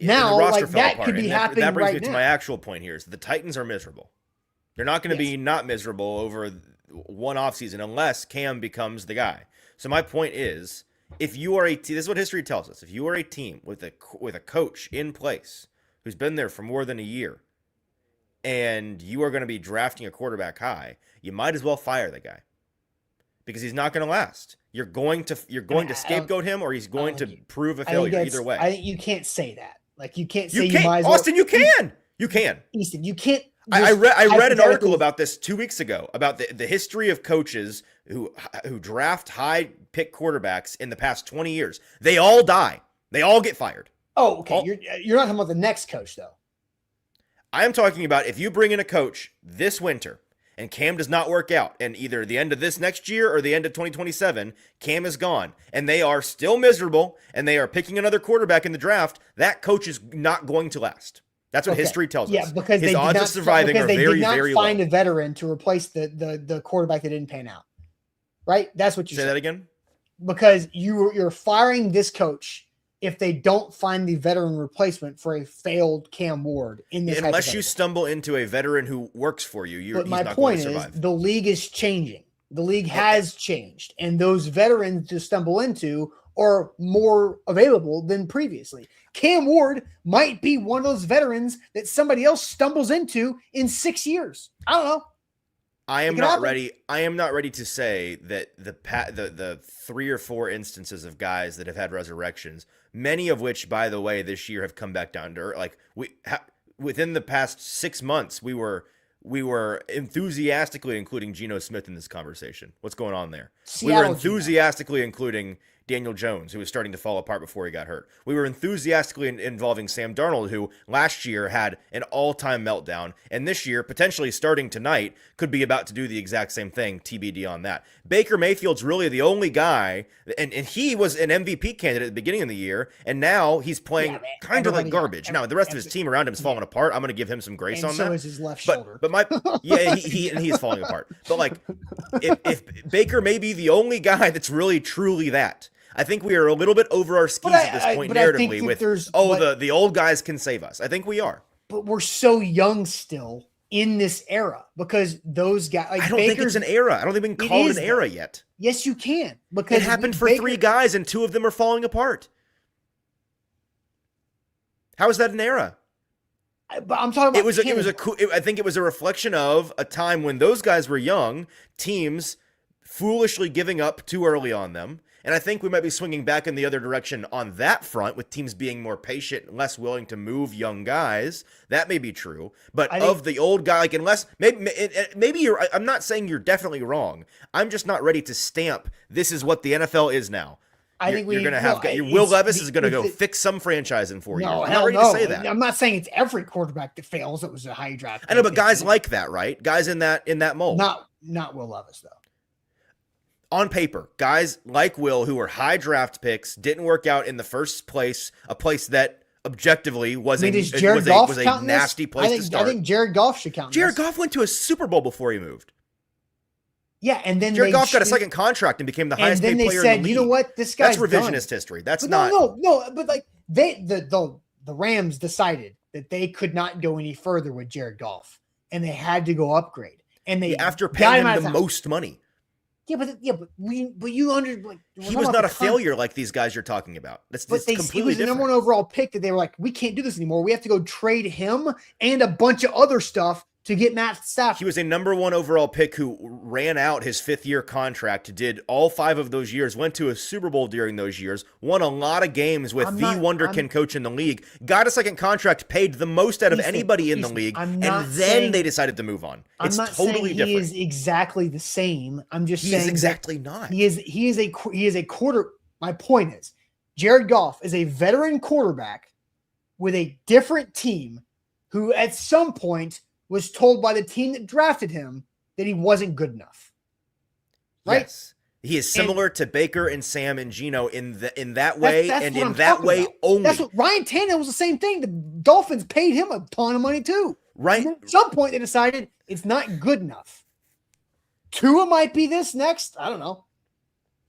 now, like that could be happening right now. That brings me to my actual point here: is the Titans are miserable. They're not going to be not miserable over one offseason unless Cam becomes the guy. So my point is, if you are this is what history tells us: if you are a team with a coach in place who's been there for more than a year, and you are going to be drafting a quarterback high, you might as well fire the guy because he's not going to last. You're going to scapegoat him, or he's going to prove a failure. Either way, I think you can't say that. Like you can't say you might as well. Austin, you can. Easton, you can't. I read an article about this 2 weeks ago about the history of coaches who draft high pick quarterbacks in the past 20 years. They all die. They all get fired. Oh, okay. You're not talking about the next coach though. I am talking about if you bring in a coach this winter and Cam does not work out, and either the end of this next year or the end of 2027, Cam is gone, and they are still miserable, and they are picking another quarterback in the draft, that coach is not going to last. That's what history tells us. Yeah, because his odds of surviving are very, very low. They did not find a veteran to replace the quarterback that didn't pan out. Right? That's what you say. That again? Because you're firing this coach if they don't find the veteran replacement for a failed Cam Ward in this. Unless you stumble into a veteran who works for you, he's not going to survive. My point is the league is changing. The league has changed, and those veterans to stumble into are more available than previously. Cam Ward might be one of those veterans that somebody else stumbles into in 6 years. I don't know. I am not ready. I am not ready to say that the 3 or 4 instances of guys that have had resurrections, many of which, by the way, this year have come back down to earth. Like within the past 6 months, we were enthusiastically including Geno Smith in this conversation. What's going on there? We were enthusiastically including Daniel Jones, who was starting to fall apart before he got hurt. We were enthusiastically involving Sam Darnold, who last year had an all-time meltdown, and this year, potentially starting tonight, could be about to do the exact same thing, TBD on that. Baker Mayfield's really the only guy, and he was an MVP candidate at the beginning of the year, and now he's playing kind of like garbage. Now, the rest of his team around him is falling apart. I'm going to give him some grace on that. So is his left shoulder. But he is falling apart. But like, if Baker may be the only guy that's really, truly that, I think we are a little bit over our skis at this point narratively with, the old guys can save us. I think we are. But we're so young still in this era because those guys. Like I don't think it's an era. I don't think we can call it an era yet. Yes, you can. Because it happened for 3 guys and 2 of them are falling apart. How is that an era? But I'm talking about I think it was a reflection of a time when those guys were young, teams foolishly giving up too early on them. And I think we might be swinging back in the other direction on that front with teams being more patient and less willing to move young guys. That may be true. But of the old guy, like unless maybe you're, I'm not saying you're definitely wrong. I'm just not ready to stamp this is what the NFL is now. I think you're going to have Will Levis is going to go fix some franchise in 4 years. I'm not ready to say that. I'm not saying it's every quarterback that fails that was a high draft. I know, but guys like that, right? Guys in that mold. Not Will Levis though. On paper, guys like Will, who were high draft picks, didn't work out in the first place, a place that objectively was a nasty place to start. I think Jared Goff should count. Jared Goff went to a Super Bowl before he moved. Yeah, and then Jared they Goff got a second contract and became the and highest then paid they player in said, the league. you know what, this guy's That's revisionist done. history. That's But not. No. But like the Rams decided that they could not go any further with Jared Goff, and they had to go upgrade. And they After got paying out him of the town. most money. But you under like He was not a failure like these guys you're talking about. That's He completely was the different. number one overall pick that they were like, we can't do this anymore. We have to go trade him and a bunch of other stuff to get Matt Stafford. He was a number one overall pick who ran out his 5th-year contract, did all 5 of those years, went to a Super Bowl during those years, won a lot of games with wonderkin coach in the league, got a second contract, paid the most out of anybody in the league, and then they decided to move on. It's totally different. He is exactly the same. I'm just saying he is exactly not. He is a quarter. My point is, Jared Goff is a veteran quarterback with a different team who at some point was told by the team that drafted him that he wasn't good enough. Right? Yes. He is similar to Baker and Sam and Geno in that way, and in that way only. That's what Ryan Tannehill was the same thing. The Dolphins paid him a ton of money too. Right. At some point they decided it's not good enough. Tua might be this next. I don't know.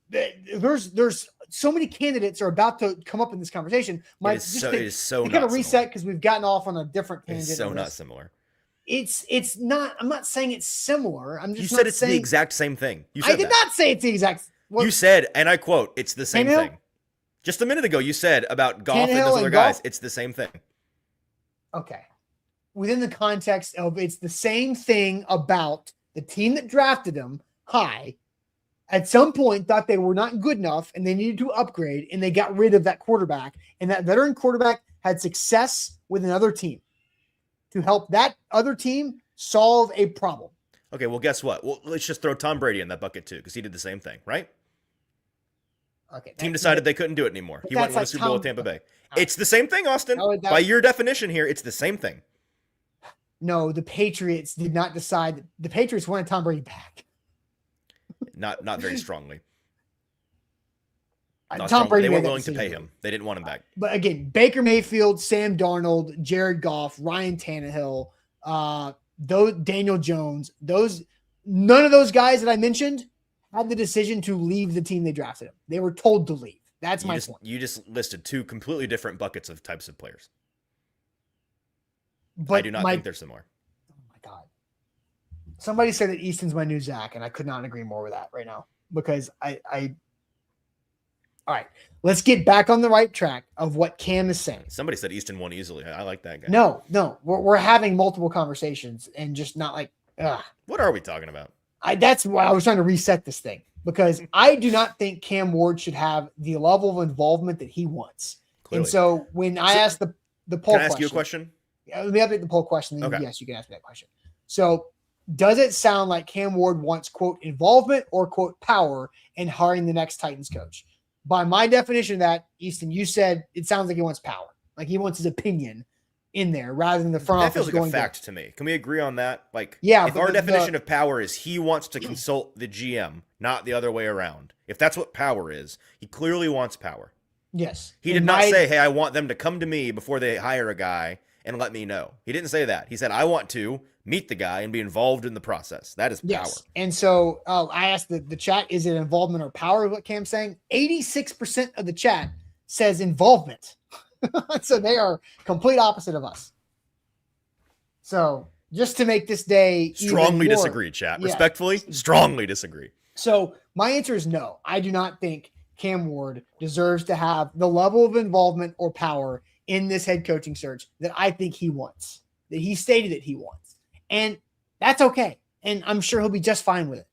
There's so many candidates are about to come up in this conversation. It is so we gotta reset because we've gotten off on a different tangent. It's so not similar. It's not. I'm not saying it's similar. I'm just. You said it's the exact same thing. You said I did not say it's the exact. You said, and I quote, "It's the same thing." Just a minute ago, you said about Goff and those other guys, it's the same thing. Okay, within the context of it's the same thing about the team that drafted him high. At some point, thought they were not good enough, and they needed to upgrade, and they got rid of that quarterback. And that veteran quarterback had success with another team to help that other team solve a problem. Okay, well, guess what? Well, let's just throw Tom Brady in that bucket too, because he did the same thing, right? Okay. Team decided they couldn't do it anymore. He went and won a Super Bowl with Tampa Bay. It's the same thing, Austin. By your definition here, it's the same thing. No, the Patriots did not decide. The Patriots wanted Tom Brady back. Not very strongly. Tom Brady. They weren't willing to pay him. They didn't want him back. But again, Baker Mayfield, Sam Darnold, Jared Goff, Ryan Tannehill, Daniel Jones, none of those guys that I mentioned had the decision to leave the team they drafted him. They were told to leave. That's my point. You just listed 2 completely different buckets of types of players. But I do not think they're similar. Oh my God. Somebody said that Easton's my new Zach, and I could not agree more with that right now because all right, let's get back on the right track of what Cam is saying. Somebody said Easton won easily. I like that guy. No, we're having multiple conversations and just not like, What are we talking about? That's why I was trying to reset this thing because I do not think Cam Ward should have the level of involvement that he wants. Clearly. And so when I asked the poll question. Can I ask you a question? Let me update the poll question. Then okay. Yes, you can ask me that question. So does it sound like Cam Ward wants, quote, involvement or, quote, power in hiring the next Titans coach? By my definition of that, Easton, you said it sounds like he wants power. Like he wants his opinion in there rather than the front office. That feels like a fact to me. Can we agree on that? Like, yeah, if our definition of power is he wants to consult the GM, not the other way around. If that's what power is, he clearly wants power. Yes. He did not say, hey, I want them to come to me before they hire a guy and let me know. He didn't say that. He said, I want to meet the guy and be involved in the process. That is power. Yes. And so I asked the chat, is it involvement or power? What Cam's saying? 86% of the chat says involvement. So they are complete opposite of us. So just to make this day strongly disagree, chat. Yeah. Respectfully, strongly disagree. So my answer is no. I do not think Cam Ward deserves to have the level of involvement or power in this head coaching search that I think he wants, that he stated that he wants. And that's okay. And I'm sure he'll be just fine with it.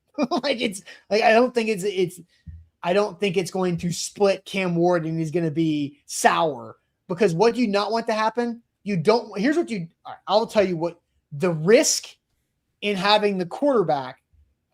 I don't think it's going to split Cam Ward and he's going to be sour, because what do you not want to happen? I'll tell you what the risk in having the quarterback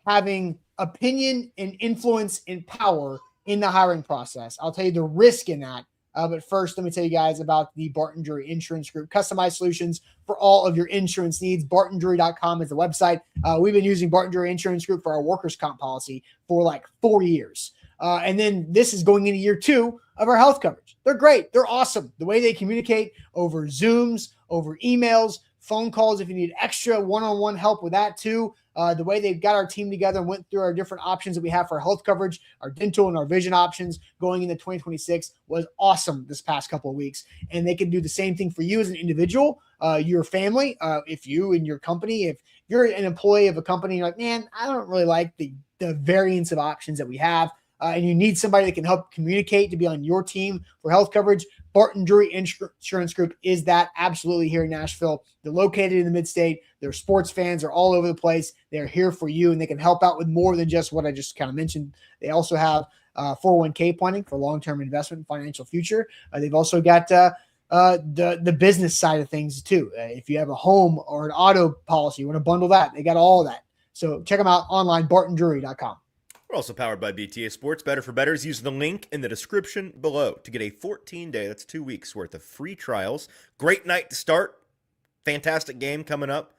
having opinion and influence and power in the hiring process. I'll tell you the risk in that. But first, let me tell you guys about the Barton Drury Insurance Group. Customized solutions for all of your insurance needs. BartonDrury.com is the website. We've been using Barton Drury Insurance Group for our workers' comp policy for like 4 years. And then this is going into year 2 of our health coverage. They're great. They're awesome. The way they communicate over Zooms, over emails, phone calls if you need extra one-on-one help with that too. The way they've got our team together and went through our different options that we have for health coverage, our dental and our vision options going into 2026 was awesome this past couple of weeks. And they can do the same thing for you as an individual, your family, if you and your company, if you're an employee of a company, you're like, man, I don't really like the variance of options that we have. And you need somebody that can help communicate to be on your team for health coverage. Barton Drury Insurance Group is that absolutely here in Nashville. They're located in the mid-state. They're sports fans. They're all over the place. They're here for you, and they can help out with more than just what I just kind of mentioned. They also have 401k planning for long-term investment and financial future. They've also got the business side of things too. If you have a home or an auto policy, you want to bundle that. They got all of that. So check them out online, bartondrury.com. We're also powered by BTA Sports. Better for bettors. Use the link in the description below to get a 14-day, that's 2 weeks worth of free trials. Great night to start. Fantastic game coming up.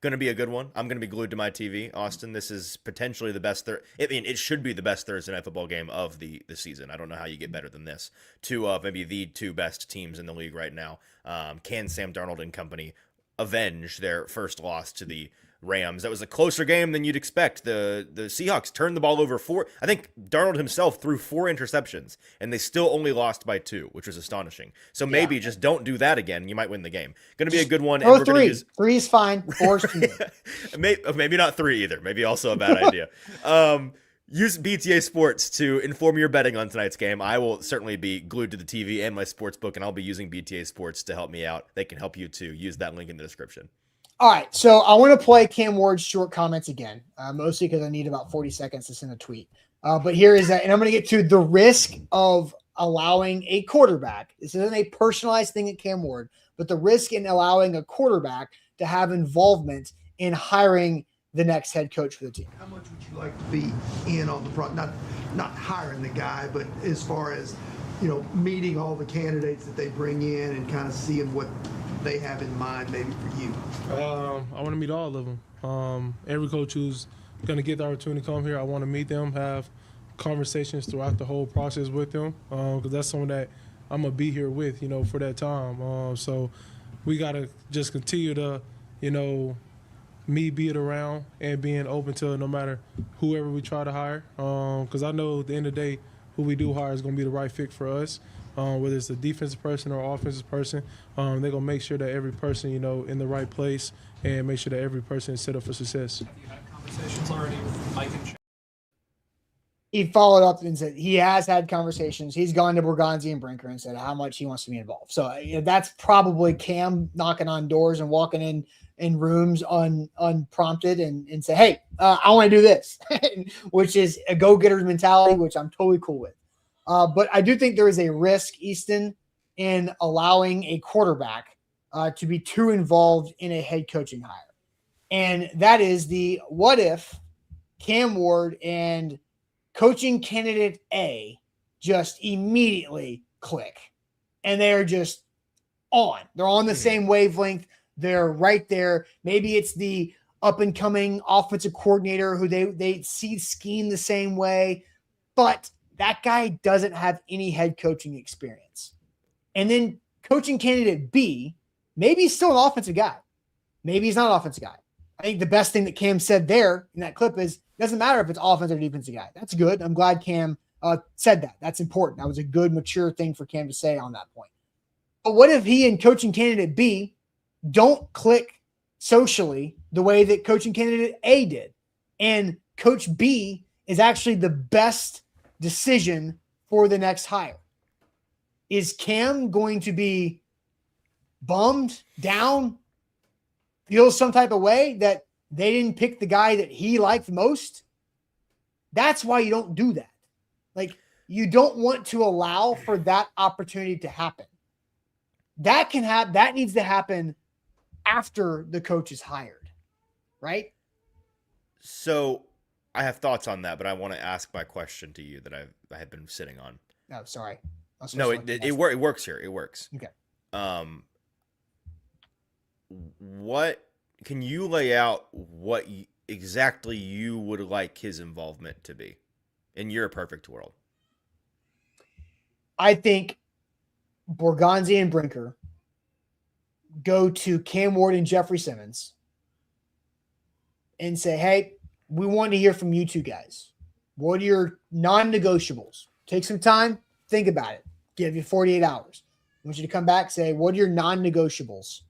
Going to be a good one. I'm going to be glued to my TV. Austin, this is potentially the best. It should be the best Thursday night football game of the season. I don't know how you get better than this. Two of maybe the two best teams in the league right now. Can Sam Darnold and company avenge their first loss to the Rams? That was a closer game than you'd expect. The Seahawks turned the ball over I think Darnold himself threw 4 interceptions, and they still only lost by 2, which was astonishing. So maybe just don't do that again. You might win the game. Going to be a good one. Or 3. 3 is fine. 4 is too many. Maybe not 3 either. Maybe also a bad idea. Use BTA Sports to inform your betting on tonight's game. I will certainly be glued to the TV and my sports book, and I'll be using BTA Sports to help me out. They can help you too. Use that link in the description. All right, so I want to play Cam Ward's short comments again, mostly because I need about 40 seconds to send a tweet. But here is that, and I'm going to get to the risk of allowing a quarterback. This isn't a personalized thing at Cam Ward, but the risk in allowing a quarterback to have involvement in hiring the next head coach for the team. How much would you like to be in on the front? Not hiring the guy, but as far as, meeting all the candidates that they bring in and kind of seeing what they have in mind maybe for you? I want to meet all of them. Every coach who's going to get the opportunity to come here, I want to meet them, have conversations throughout the whole process with them, because that's someone that I'm going to be here with, for that time. So we got to just continue to, me being around and being open to no matter whoever we try to hire, because I know at the end of the day, who we do hire is going to be the right fit for us. Whether it's a defensive person or offensive person, they're going to make sure that every person, in the right place and make sure that every person is set up for success. Have you had conversations already with Mike and Chad? He followed up and said he has had conversations. He's gone to Borgonzi and Brinker and said how much he wants to be involved. So that's probably Cam knocking on doors and walking in rooms unprompted and say, hey, I want to do this, which is a go-getter's mentality, which I'm totally cool with. But I do think there is a risk, Easton, in allowing a quarterback to be too involved in a head coaching hire. And that is what if Cam Ward and coaching candidate A just immediately click and they're just on. They're on the same wavelength. They're right there. Maybe it's the up-and-coming offensive coordinator who they see scheme the same way, but that guy doesn't have any head coaching experience. And then coaching candidate B, maybe he's still an offensive guy. Maybe he's not an offensive guy. I think the best thing that Cam said there in that clip is, it doesn't matter if it's offensive or defensive guy. That's good. I'm glad Cam said that. That's important. That was a good, mature thing for Cam to say on that point. But what if he and coaching candidate B don't click socially the way that coaching candidate A did? And coach B is actually the best decision for the next hire. Is Cam going to be bummed, down, feel some type of way that they didn't pick the guy that he liked most? That's why you don't do that. Like, you don't want to allow for that opportunity to happen. That can happen. That needs to happen after the coach is hired, right? So I have thoughts on that, but I want to ask my question to you that I have been sitting on. No, sorry. No, it works here. It works. Okay. What can you lay out what exactly you would like his involvement to be in your perfect world? I think Borgonzi and Brinker go to Cam Ward and Jeffrey Simmons and say, hey, we want to hear from you two guys. What are your non-negotiables? Take some time, think about it. Give you 48 hours. I want you to come back, say, what are your non-negotiables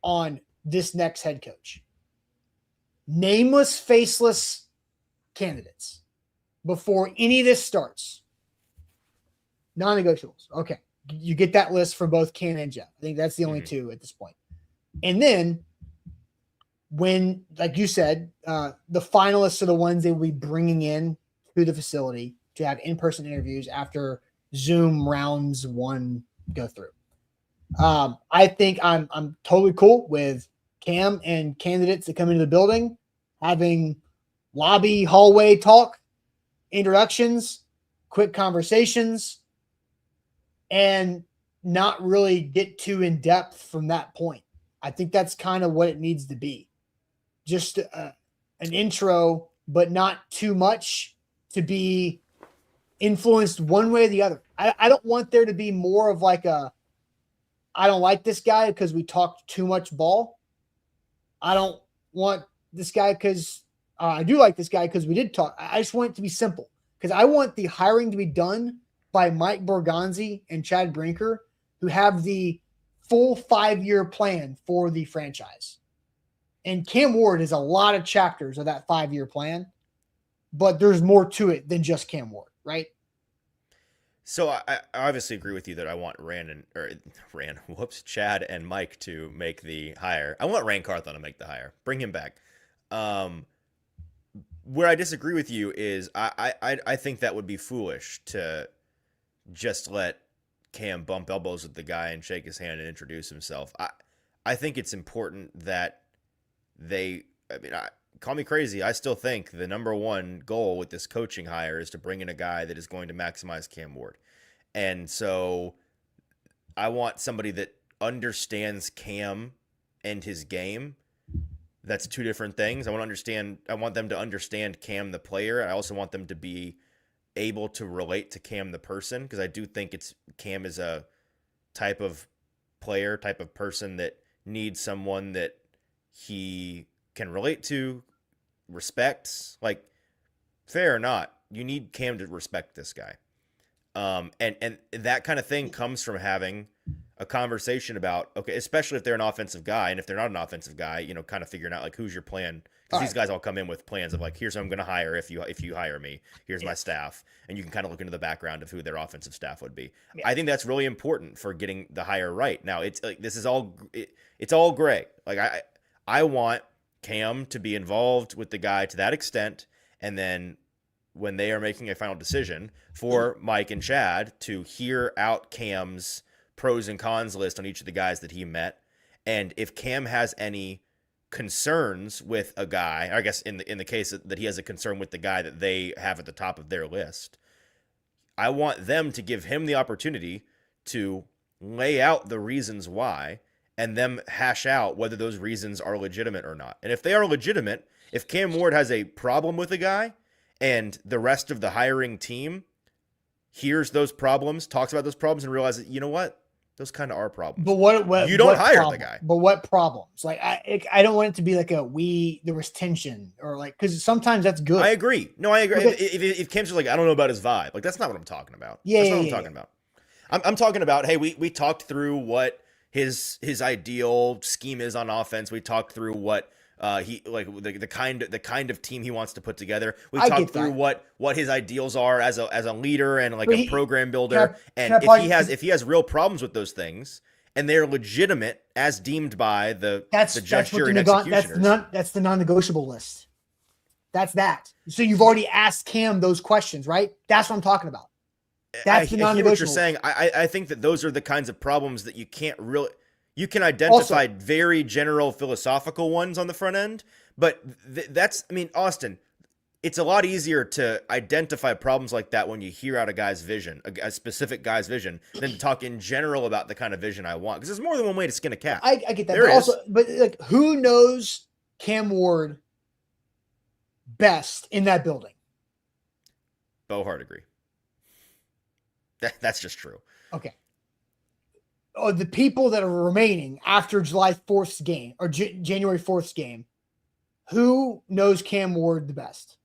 on this next head coach? Nameless, faceless candidates before any of this starts. Non-negotiables. Okay. You get that list from both Cam and Jeff. I think that's the only two at this point. And then when, like you said, the finalists are the ones they will be bringing in to the facility to have in-person interviews after Zoom rounds 1 go through. I think I'm totally cool with Cam and candidates that come into the building having lobby hallway talk, introductions, quick conversations, and not really get too in depth from that point. I think that's kind of what it needs to be. Just an intro, but not too much to be influenced one way or the other. I don't want there to be more of like I don't like this guy because we talked too much ball. I don't want this guy because I do like this guy because we did talk. I just want it to be simple because I want the hiring to be done by Mike Borgonzi and Chad Brinker, who have the full 5-year plan for the franchise. And Cam Ward is a lot of chapters of that 5-year plan, but there's more to it than just Cam Ward, right? So I obviously agree with you that I want Chad and Mike to make the hire. I want Rand Carthon to make the hire. Bring him back. Where I disagree with you is I think that would be foolish to just let Cam bump elbows with the guy and shake his hand and introduce himself. I think it's important that call me crazy. I still think the number one goal with this coaching hire is to bring in a guy that is going to maximize Cam Ward. And so I want somebody that understands Cam and his game. That's two different things. I want them to understand Cam the player. I also want them to be able to relate to Cam the person, because I do think Cam is a type of player, type of person that needs someone that he can relate to, respects. Like, fair or not, you need Cam to respect this guy. And that kind of thing comes from having a conversation about, okay, especially if they're an offensive guy, and if they're not an offensive guy, kind of figuring out like who's your plan. Because these guys all come in with plans of like, here's who I'm going to hire if you hire me. Here's my staff, and you can kind of look into the background of who their offensive staff would be. Yeah. I think that's really important for getting the hire right. Now it's like it's all gray. Like I want Cam to be involved with the guy to that extent, and then when they are making a final decision, for Mike and Chad to hear out Cam's pros and cons list on each of the guys that he met, and if Cam has any concerns with a guy, I guess in the case that he has a concern with the guy that they have at the top of their list, I want them to give him the opportunity to lay out the reasons why, and them hash out whether those reasons are legitimate or not. And if they are legitimate, if Cam Ward has a problem with a guy and the rest of the hiring team hears those problems, talks about those problems, and realizes, you know what? Those kind of are problems. But what you don't hire problem? The guy. But what problems? Like I don't want it to be like there was tension, or like, because sometimes that's good. I agree. No, I agree. Okay. If Cam's just like, I don't know about his vibe, like that's not what I'm talking about. Yeah, that's not what I'm talking about. I'm talking about, hey, we talked through what his ideal scheme is on offense. We talked through what he like the kind of team he wants to put together. We talked through what his ideals are as a leader and like a program builder. If he has real problems with those things and they're legitimate as deemed by the judge, jury, and executioners, that's the non-negotiable list. That's that. So you've already asked Cam those questions, right? That's what I'm talking about. That's the non-negotiable. I hear what you're saying. I think that those are the kinds of problems that you can't really. You can identify very general philosophical ones on the front end, but Austin, it's a lot easier to identify problems like that when you hear out a guy's vision, a specific guy's vision, than to talk in general about the kind of vision I want. Because there's more than one way to skin a cat. I get that. But like, who knows Cam Ward best in that building? Bo Hart agree. That's just true. Okay. the people that are remaining after July 4th's game or January 4th's game, who knows Cam Ward the best?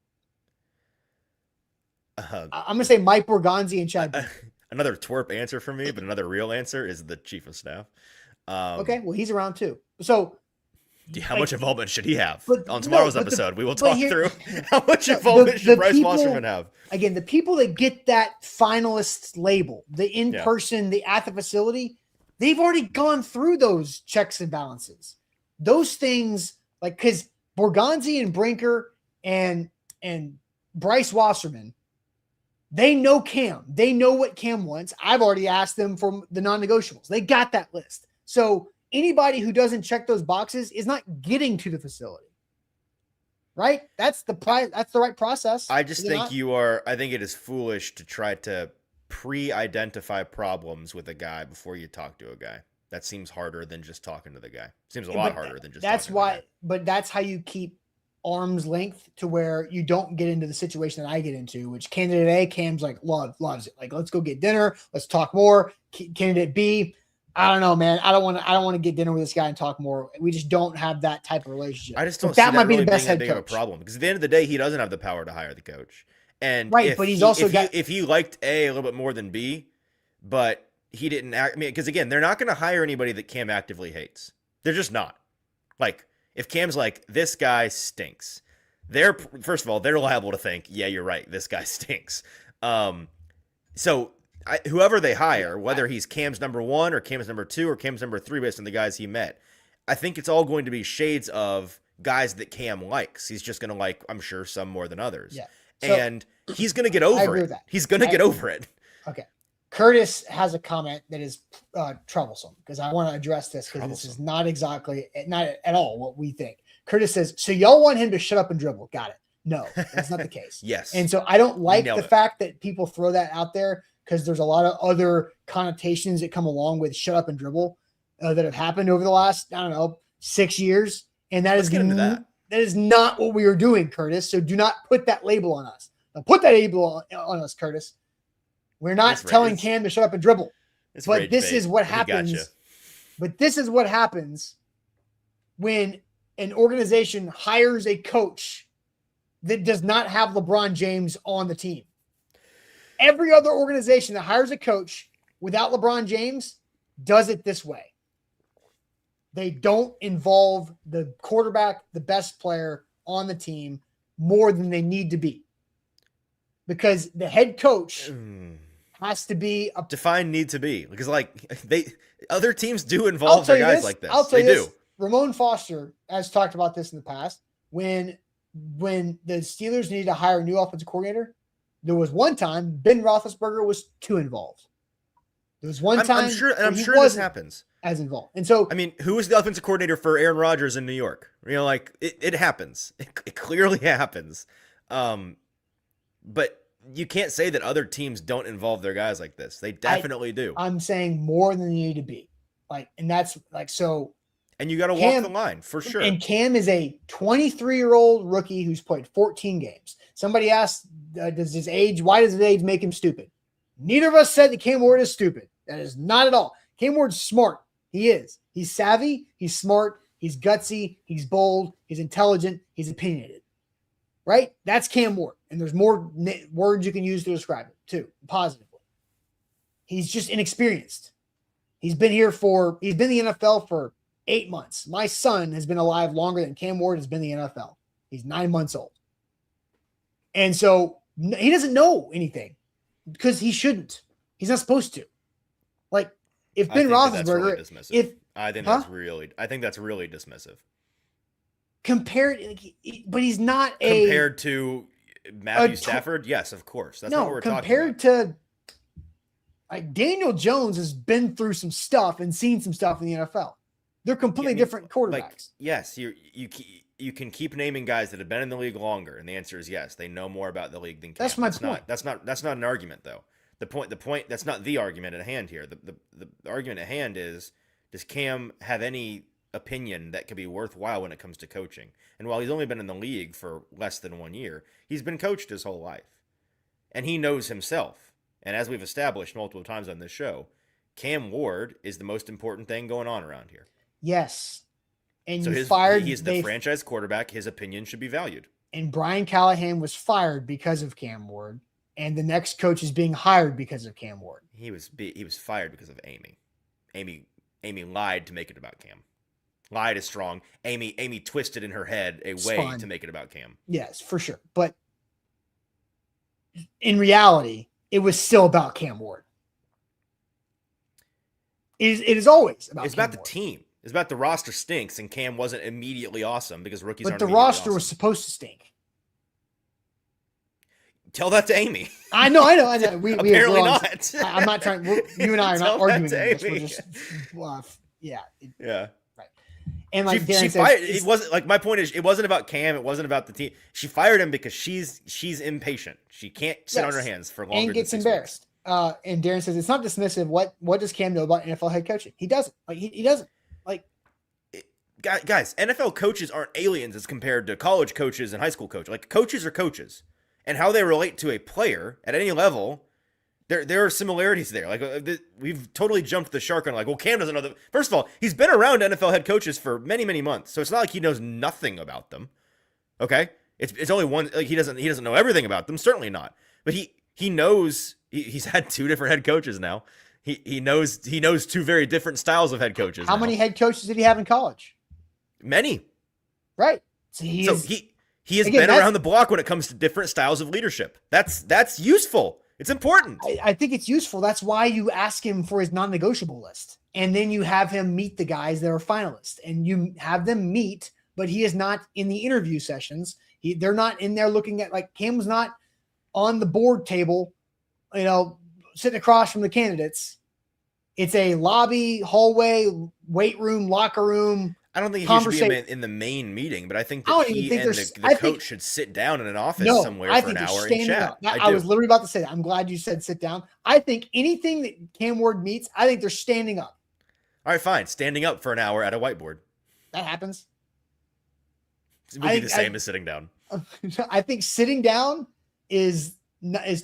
I'm going to say Mike Borgonzi and Chad. Another twerp answer for me, but another real answer is the chief of staff. Okay, well, he's around too. So, how much involvement should he have? On tomorrow's episode, we will but talk through how much involvement should Bryce Wasserman have. Again, the people that get that finalist label, the in-person, the at the facility, they've already gone through those checks and balances. Those things, like, because Borgonzi and Brinker and Bryce Wasserman, they know Cam. They know what Cam wants. I've already asked them for the non-negotiables. They got that list. So anybody who doesn't check those boxes is not getting to the facility. Right? That's the right process. I just think I think it is foolish to try to pre-identify problems with a guy before you talk to a guy. That seems harder than just talking to the guy. Seems a lot harder than just talking to the guy. But that's how you keep arm's length to where you don't get into the situation that I get into, which candidate A, Cam's like loves it. Like, let's go get dinner. Let's talk more. Candidate B, I don't know, man. I don't want to get dinner with this guy and talk more. We just don't have that type of relationship. I just don't see that might be the best head coach. Of a problem, because at the end of the day, he doesn't have the power to hire the coach. And right, but he's also if he liked A a little bit more than B, but he didn't act. I mean, because again, they're not going to hire anybody that Cam actively hates. They're just not. Like, if Cam's like, this guy stinks, first of all, they're liable to think, yeah, you're right, this guy stinks. So whoever they hire, whether he's Cam's number 1 or Cam's number 2 or Cam's number 3 based on the guys he met, I think it's all going to be shades of guys that Cam likes. He's just going to like, I'm sure, some more than others. Yeah. So, and he's going to get over it. He's going to get over it. Okay. Curtis has a comment that is troublesome, because I want to address this, because this is not at all what we think. Curtis says, so y'all want him to shut up and dribble. Got it. No, that's not the case. Yes. And so I don't like the fact that people throw that out there, because there's a lot of other connotations that come along with shut up and dribble that have happened over the last, 6 years. And Let's get into that. That is not what we are doing, Curtis. So do not put that label on us. Don't put that label on us, Curtis. We're not telling Cam to shut up and dribble. But this is what happens. But this is what happens when an organization hires a coach that does not have LeBron James on the team. Every other organization that hires a coach without LeBron James does it this way. They don't involve the quarterback, the best player on the team, more than they need to be. Because the head coach has to be define need to be, because other teams do involve their guys like this. I'll tell you this. Ramon Foster has talked about this in the past. When the Steelers needed to hire a new offensive coordinator, there was one time Ben Roethlisberger was too involved. There was one time I'm sure this happens. As involved. And so, I mean, who was the offensive coordinator for Aaron Rodgers in New York? It happens. It clearly happens. But you can't say that other teams don't involve their guys like this. They definitely do. I'm saying more than they need to be. And that's so. And you got to walk the line for sure. And Cam is a 23-year-old rookie who's played 14 games. Somebody asked, why does his age make him stupid? Neither of us said that Cam Ward is stupid. That is not at all. Cam Ward's smart. He is. He's savvy. He's smart. He's gutsy. He's bold. He's intelligent. He's opinionated. Right? That's Cam Ward. And there's more words you can use to describe it, too, positively. He's just inexperienced. He's been in the NFL for 8 months. My son has been alive longer than Cam Ward has been in the NFL. He's 9 months old. And so he doesn't know anything, because he shouldn't. He's not supposed to. If Ben Roethlisberger, I think that's really dismissive. But he's not compared to Matthew Stafford. Yes, of course. That's not what we're talking about. Compared to Daniel Jones has been through some stuff and seen some stuff in the NFL. They're completely different quarterbacks. Yes, you can keep naming guys that have been in the league longer, and the answer is yes. They know more about the league than Cam. That's my point. That's not an argument, though. The point. That's not the argument at hand here. The argument at hand is, does Cam have any opinion that could be worthwhile when it comes to coaching? And while he's only been in the league for less than 1 year, he's been coached his whole life, and he knows himself. And as we've established multiple times on this show, Cam Ward is the most important thing going on around here. Yes. And So you fired. he's the franchise quarterback. His opinion should be valued. And Brian Callahan was fired because of Cam Ward. And the next coach is being hired because of Cam Ward. He was fired because of Amy. Amy lied to make it about Cam. Lied is strong. Amy twisted in her head a way to make it about Cam. Yes, for sure. But in reality, it was still about Cam Ward. It is always about. It's Cam about the Ward. team. It's about the roster stinks, and Cam wasn't immediately awesome because rookies aren't. But the immediately roster awesome. was supposed to stink. Tell that to Amy. I know. We Apparently we're on, not. I'm not trying. You and I are Tell not that arguing to this. We're Amy. just, yeah. Yeah. Right. And like she Darren fired. says, It wasn't like my point is it wasn't about Cam. It wasn't about the team. She fired him because she's impatient. She can't sit on her hands for longer. And gets than 6 embarrassed. And Darren says it's not dismissive. What does Cam know about NFL head coaching? He doesn't. Like he doesn't. Like guys, NFL coaches aren't aliens as compared to college coaches and high school coaches. Like coaches are coaches, and how they relate to a player at any level, there are similarities there. Like we've totally jumped the shark on like, well, Cam doesn't know that. First of all, he's been around NFL head coaches for many months, so it's not like he knows nothing about them. Okay, it's only one. Like he doesn't know everything about them. Certainly not. But he knows. He's had 2 different head coaches now. He knows 2 very different styles of head coaches. How many head coaches did he have in college? Many. Right. So he has been around the block when it comes to different styles of leadership. That's useful. It's important. I think it's useful. That's why you ask him for his non-negotiable list. And then you have him meet the guys that are finalists. And you have them meet, but he is not in the interview sessions. They're not in there looking at, like, Cam's not on the board table, sitting across from the candidates. It's a lobby, hallway, weight room, locker room. I don't think he should be in the main meeting, but I think that he and the coach should sit down in an office somewhere for an hour and chat. I was literally about to say that. I'm glad you said sit down. I think anything that Cam Ward meets, I think they're standing up. All right, fine. Standing up for an hour at a whiteboard. That happens. It would be the same as sitting down. I think sitting down is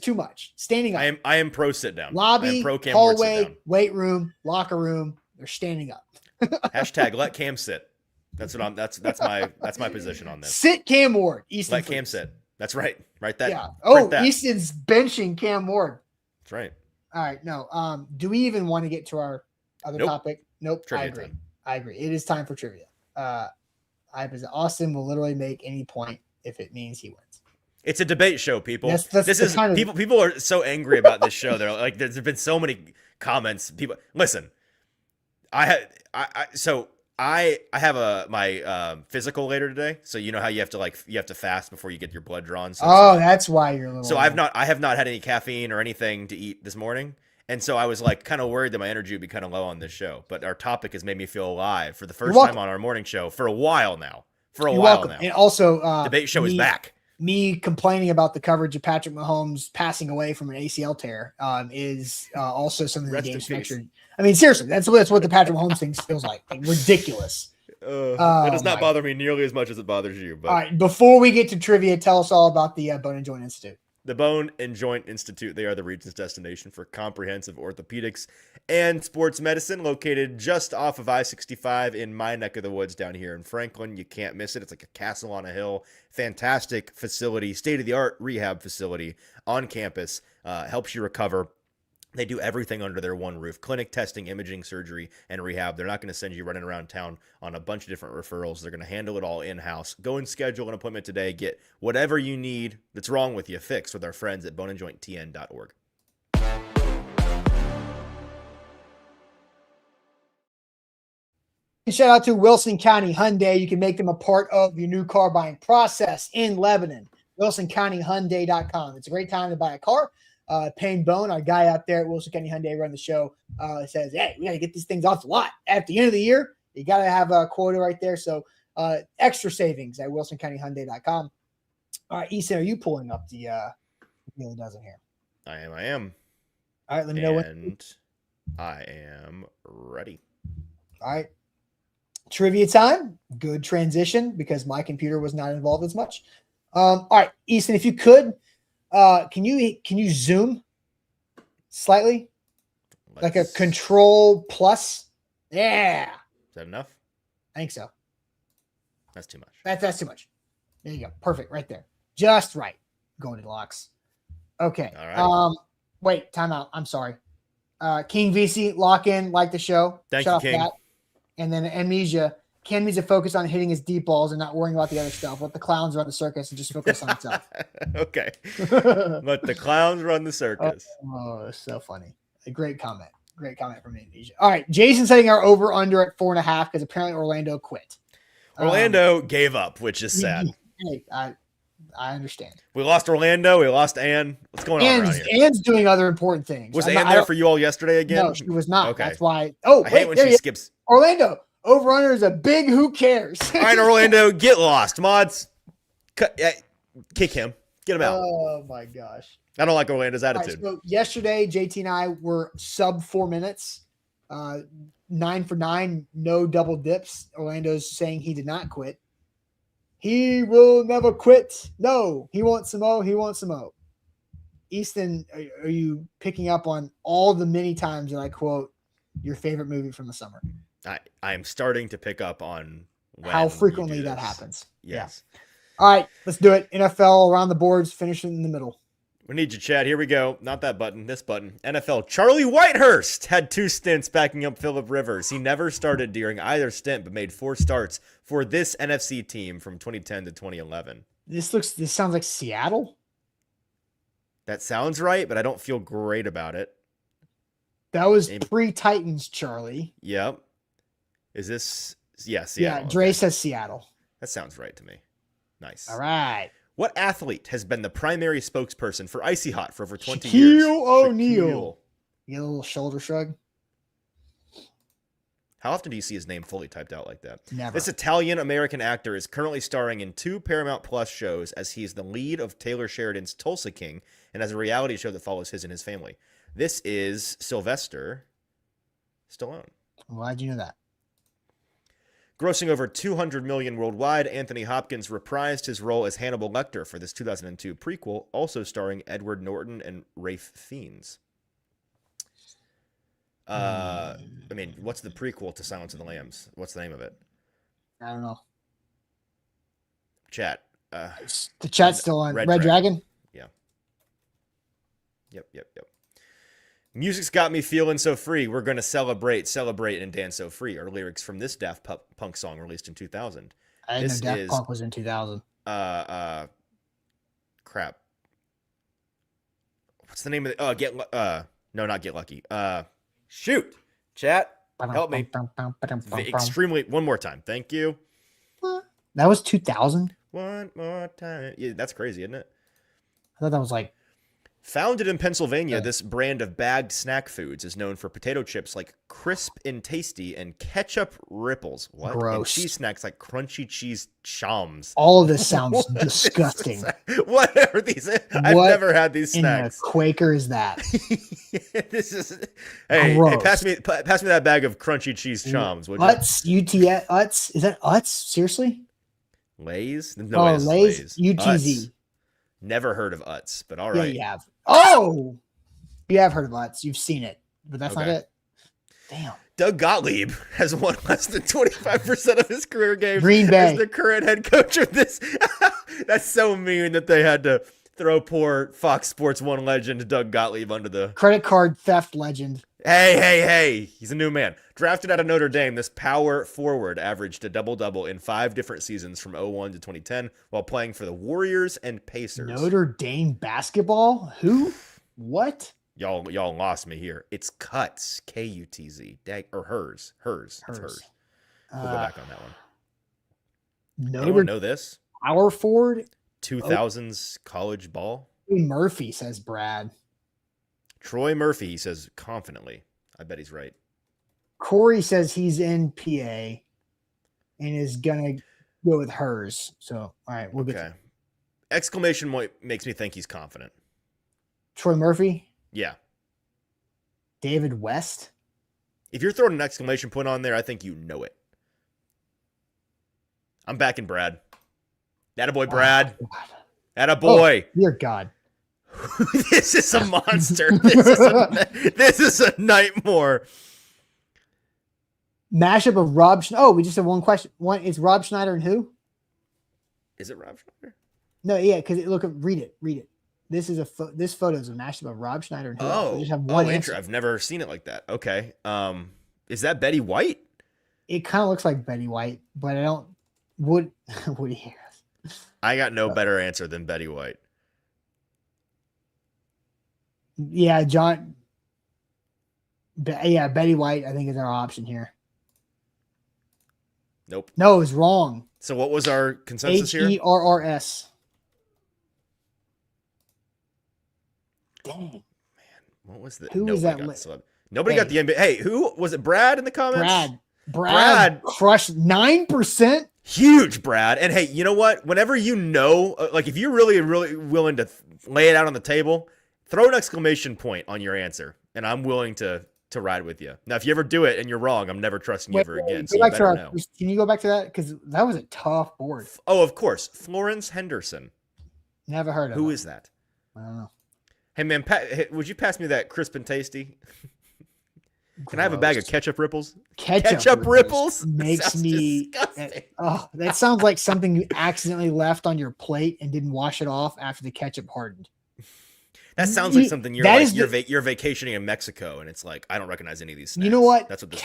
too much. Standing up. I am pro sit down. Lobby, I am pro Cam Ward sit hallway, down. weight room, locker room. They're standing up. Hashtag let Cam sit. That's my position on this. Sit Cam Ward. Easton let Cam sit. That's right. Write that. Yeah. Oh, Easton's benching Cam Ward. That's right. All right. No. Do we even want to get to our other topic? Nope. Trivia I agree. time. I agree. It is time for trivia. Austin will literally make any point if it means he wins. It's a debate show, people. That's people are so angry about this show. They're like, there's been so many comments. People listen. I have my physical later today. So you know how you have to fast before you get your blood drawn. So that's why you're a little. So I have not had any caffeine or anything to eat this morning. And so I was like kind of worried that my energy would be kind of low on this show. But our topic has made me feel alive for the first time on our morning show for a while now. And also, debate show is back. Me complaining about the coverage of Patrick Mahomes passing away from an ACL tear is also something that games make sure. I mean, seriously, that's what the Patrick Mahomes thing feels like ridiculous. It does not bother me nearly as much as it bothers you. But. All right, before we get to trivia, tell us all about the Bone and Joint Institute. The Bone and Joint Institute, they are the region's destination for comprehensive orthopedics and sports medicine, located just off of I-65 in my neck of the woods down here in Franklin. You can't miss it. It's like a castle on a hill. Fantastic facility, state-of-the-art rehab facility on campus. Helps you recover. They do everything under their one roof. Clinic, testing, imaging, surgery, and rehab. They're not going to send you running around town on a bunch of different referrals. They're going to handle it all in-house. Go and schedule an appointment today. Get whatever you need that's wrong with you fixed with our friends at boneandjointtn.org. Shout out to Wilson County Hyundai. You can make them a part of your new car buying process in Lebanon. WilsonCountyHyundai.com. It's a great time to buy a car. Payne Bone, our guy out there at Wilson County Hyundai run the show, says, hey, we got to get these things off the lot. At the end of the year, you got to have a quota right there. So extra savings at WilsonCountyHyundai.com. All right, Easton, are you pulling up the Nearly Dozen here? I am. All right, let me know when. And I am ready. All right. Trivia time. Good transition because my computer was not involved as much. All right, Easton, if you could, can you zoom slightly? Like a control plus. Yeah. Is that enough? I think so. That's too much. That's too much. There you go. Perfect. Right there. Just right. Going to locks. Okay. All right. Wait, timeout. I'm sorry. King VC, lock in, like the show. Thank Shut you, off King. that. And then Amnesia. Ken needs to focus on hitting his deep balls and not worrying about the other stuff. Let the clowns run the circus and just focus on himself. Okay. Let the clowns run the circus. Oh, so funny. A great comment. Great comment from Amnesia. All right. Jason setting our over under at 4.5 because apparently Orlando quit. Orlando gave up, which is sad. Hey, I understand. We lost Orlando. We lost Ann. What's going on around here? Ann's doing other important things. Was Ann there for you all yesterday again? No, she was not. Okay. That's why. Oh, I hate when she skips. Orlando. Over under is a big who cares. All right, Orlando, get lost. Mods, kick him. Get him out. Oh, my gosh. I don't like Orlando's attitude. Right, so yesterday, JT and I were sub 4 minutes. 9 for 9, no double dips. Orlando's saying he did not quit. He will never quit. No, he wants some more. He wants some more. Easton, are you picking up on all the many times that I quote your favorite movie from the summer? I am starting to pick up on how frequently that happens. Yes. Yeah. All right, let's do it. NFL around the boards, finishing in the middle. We need you, Chad. Here we go. Not that button, this button. NFL. Charlie Whitehurst had 2 stints backing up Phillip Rivers. He never started during either stint, but made 4 starts for this NFC team from 2010 to 2011. This sounds like Seattle. That sounds right, but I don't feel great about it. That was pre-Titans, Charlie. Yep. Is this? Yeah, Yeah, Seattle. Dre says Seattle. That sounds right to me. Nice. All right. What athlete has been the primary spokesperson for Icy Hot for over 20 Shaquille years? O'Neal. You get a little shoulder shrug? How often do you see his name fully typed out like that? Never. This Italian-American actor is currently starring in 2 Paramount Plus shows as he's the lead of Taylor Sheridan's Tulsa King and has a reality show that follows his and his family. This is Sylvester Stallone. Why'd you know that? Grossing over $200 million worldwide, Anthony Hopkins reprised his role as Hannibal Lecter for this 2002 prequel, also starring Edward Norton and Ralph Fiennes. I mean, what's the prequel to Silence of the Lambs? What's the name of it? I don't know. Chat. The chat's still on. Red Dragon? Yeah. Yep. Music's got me feeling so free. We're going to celebrate, and dance so free. Are lyrics from this Daft Punk song released in 2000. I didn't know Daft Punk was in 2000. Crap. What's the name of the? No, not Get Lucky. Shoot. Chat. Help me. Extremely. One more time. Thank you. That was 2000? One more time. Yeah, that's crazy, isn't it? I thought that was like. Founded in Pennsylvania, this brand of bagged snack foods is known for potato chips like Crisp and Tasty and ketchup ripples. What? Gross. And cheese snacks like Crunchy Cheese Chums. All of this sounds disgusting. What are these? I've never had these snacks. In the Quaker is that? This is. Hey, pass me that bag of Crunchy Cheese Chums. Utz, UTS, Utz. Is that Utz? Seriously? Lay's? No, Lay's. UTZ. Utz. Never heard of Utz, but all right. Yeah, you have. Oh, you have heard of Utz. You've seen it, but that's not it. Damn. Doug Gottlieb has won less than 25% of his career games. Green Bay as the current head coach of this. That's so mean that they had to throw poor Fox Sports 1 legend Doug Gottlieb under the credit card theft legend. Hey. He's a new man. Drafted out of Notre Dame, this power forward averaged a double-double in 5 different seasons from 2001 to 2010 while playing for the Warriors and Pacers. Notre Dame basketball? Who? What? Y'all lost me here. It's Cuts. K-U-T-Z. Or hers. Hers. It's hers. We'll go back on that one. Anyone know this? Power forward? 2000s college ball? Murphy, says Brad. Troy Murphy, he says confidently. I bet he's right. Corey says he's in PA and is going to go with hers. So, all right, we'll get to Exclamation point makes me think he's confident. Troy Murphy? Yeah. David West? If you're throwing an exclamation point on there, I think you know it. I'm backing Brad. Attaboy, Brad. Oh, Attaboy. Dear God. This is a monster. This is a nightmare. Mashup of Rob. Oh, we just have one question. One is Rob Schneider and who? Is it Rob Schneider? No, yeah, because read it. This is this photo is a mashup of Rob Schneider and who? Oh, we just have one answer. interesting. I've never seen it like that. Okay. Is that Betty White? It kind of looks like Betty White, but I don't. Woody Harrelson. I got no better answer than Betty White. Yeah, John. Yeah, Betty White, I think, is our option here. Nope. No, it's wrong. So what was our consensus here? Herrs. Dang. What was the? Who was that? Nobody got the NBA. Hey, who was it? Brad in the comments. Brad crushed 9%. Huge, Brad. And hey, you know what? Whenever you know, like if you're really, really willing to lay it out on the table, throw an exclamation point on your answer, and I'm willing to ride with you. Now, if you ever do it and you're wrong, I'm never trusting you ever again. So you better know. Can you go back to that? Because that was a tough board. Oh, of course. Florence Henderson. Never heard of Who him. is that? I don't know. Hey, man, would you pass me that crisp and tasty? Can I have a bag of ketchup ripples? Ketchup ripples? Makes me disgusting. That sounds like something you accidentally left on your plate and didn't wash it off after the ketchup hardened. That sounds like something you're vacationing in Mexico, and it's like I don't recognize any of these snacks. You know what? That's what this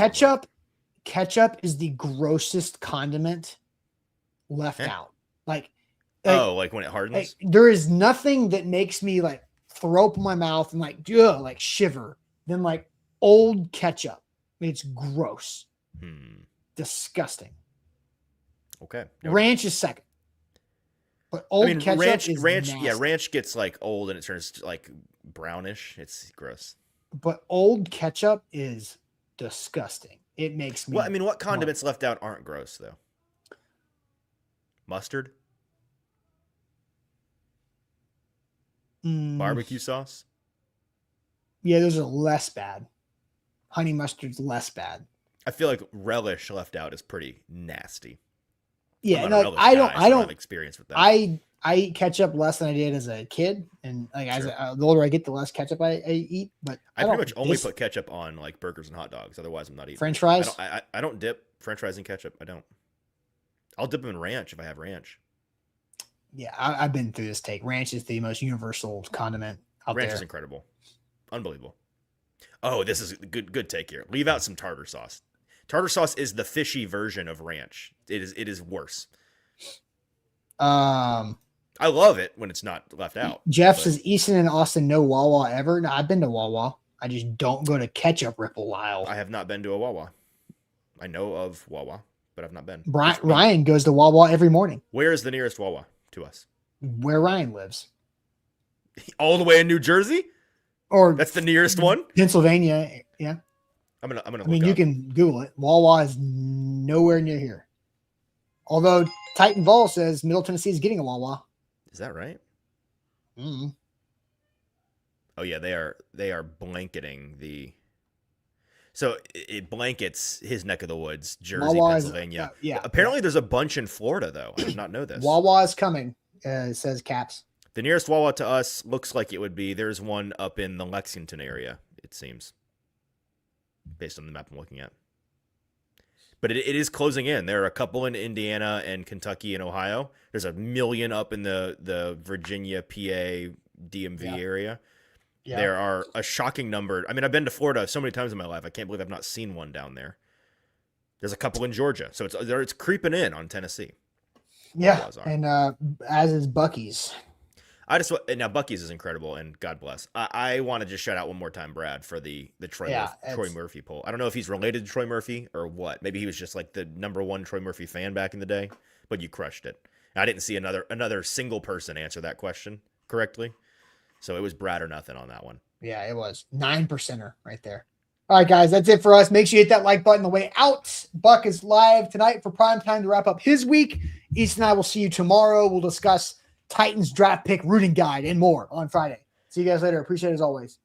ketchup is the grossest condiment left out. Like when it hardens. Like, there is nothing that makes me like throw up in my mouth and like shiver than like old ketchup. It's gross. Disgusting. Okay. Ranch is second. But ketchup is nasty. Yeah, ranch gets like old and it turns like brownish. It's gross. But old ketchup is disgusting. It makes me. Well, I mean, what condiments left out aren't gross though? Mustard, barbecue sauce. Yeah, those are less bad. Honey mustard's less bad. I feel like relish left out is pretty nasty. Yeah, no, I don't have experience with that. I eat ketchup less than I did as a kid, and like the older I get, the less ketchup I eat. But I pretty much only put ketchup on like burgers and hot dogs. Otherwise, I'm not eating French fries. I don't dip French fries in ketchup. I don't. I'll dip them in ranch if I have ranch. Yeah, I've been through this take. Ranch is the most universal condiment out there. Ranch is incredible, unbelievable. Oh, this is a good take here. Leave out some tartar sauce. Tartar sauce is the fishy version of ranch. It is worse. I love it when it's not left out. Jeff says Easton and Austin no Wawa ever. No, I've been to Wawa. I just don't go to ketchup ripple aisle. I have not been to a Wawa. I know of Wawa, but I've not been. Ryan goes to Wawa every morning. Where is the nearest Wawa to us? Where Ryan lives. All the way in New Jersey? Or that's the nearest one? Pennsylvania, yeah. I'm gonna. I mean, you can Google it. Wawa is nowhere near here. Although Titan Vol says Middle Tennessee is getting a Wawa. Is that right? Mm-hmm. Oh yeah, they are blanketing the. So it blankets his neck of the woods, Jersey, Wawa Pennsylvania. Yeah. Apparently, there's a bunch in Florida though. I did not know this. Wawa is coming. Says Caps. The nearest Wawa to us looks like it would be. There's one up in the Lexington area. It seems. Based on the map I'm looking at. But it is closing in. There are a couple in Indiana and Kentucky and Ohio. There's a million up in the Virginia, PA, DMV area. Yeah. There are a shocking number. I mean, I've been to Florida so many times in my life. I can't believe I've not seen one down there. There's a couple in Georgia. So it's creeping in on Tennessee. Yeah, and as is Buc-ee's. Now Buc-ee's is incredible, and God bless. I want to just shout out one more time Brad for the Troy Murphy poll. I don't know if he's related to Troy Murphy or what. Maybe he was just like the #1 Troy Murphy fan back in the day, but you crushed it. I didn't see another single person answer that question correctly, so it was Brad or nothing on that one. Yeah, it was 9%er right there. All right, guys, that's it for us. Make sure you hit that like button on the way out. Buck is live tonight for prime time to wrap up his week. Easton and I will see you tomorrow. We'll discuss Titans draft pick rooting guide and more on Friday. See you guys later. Appreciate it as always.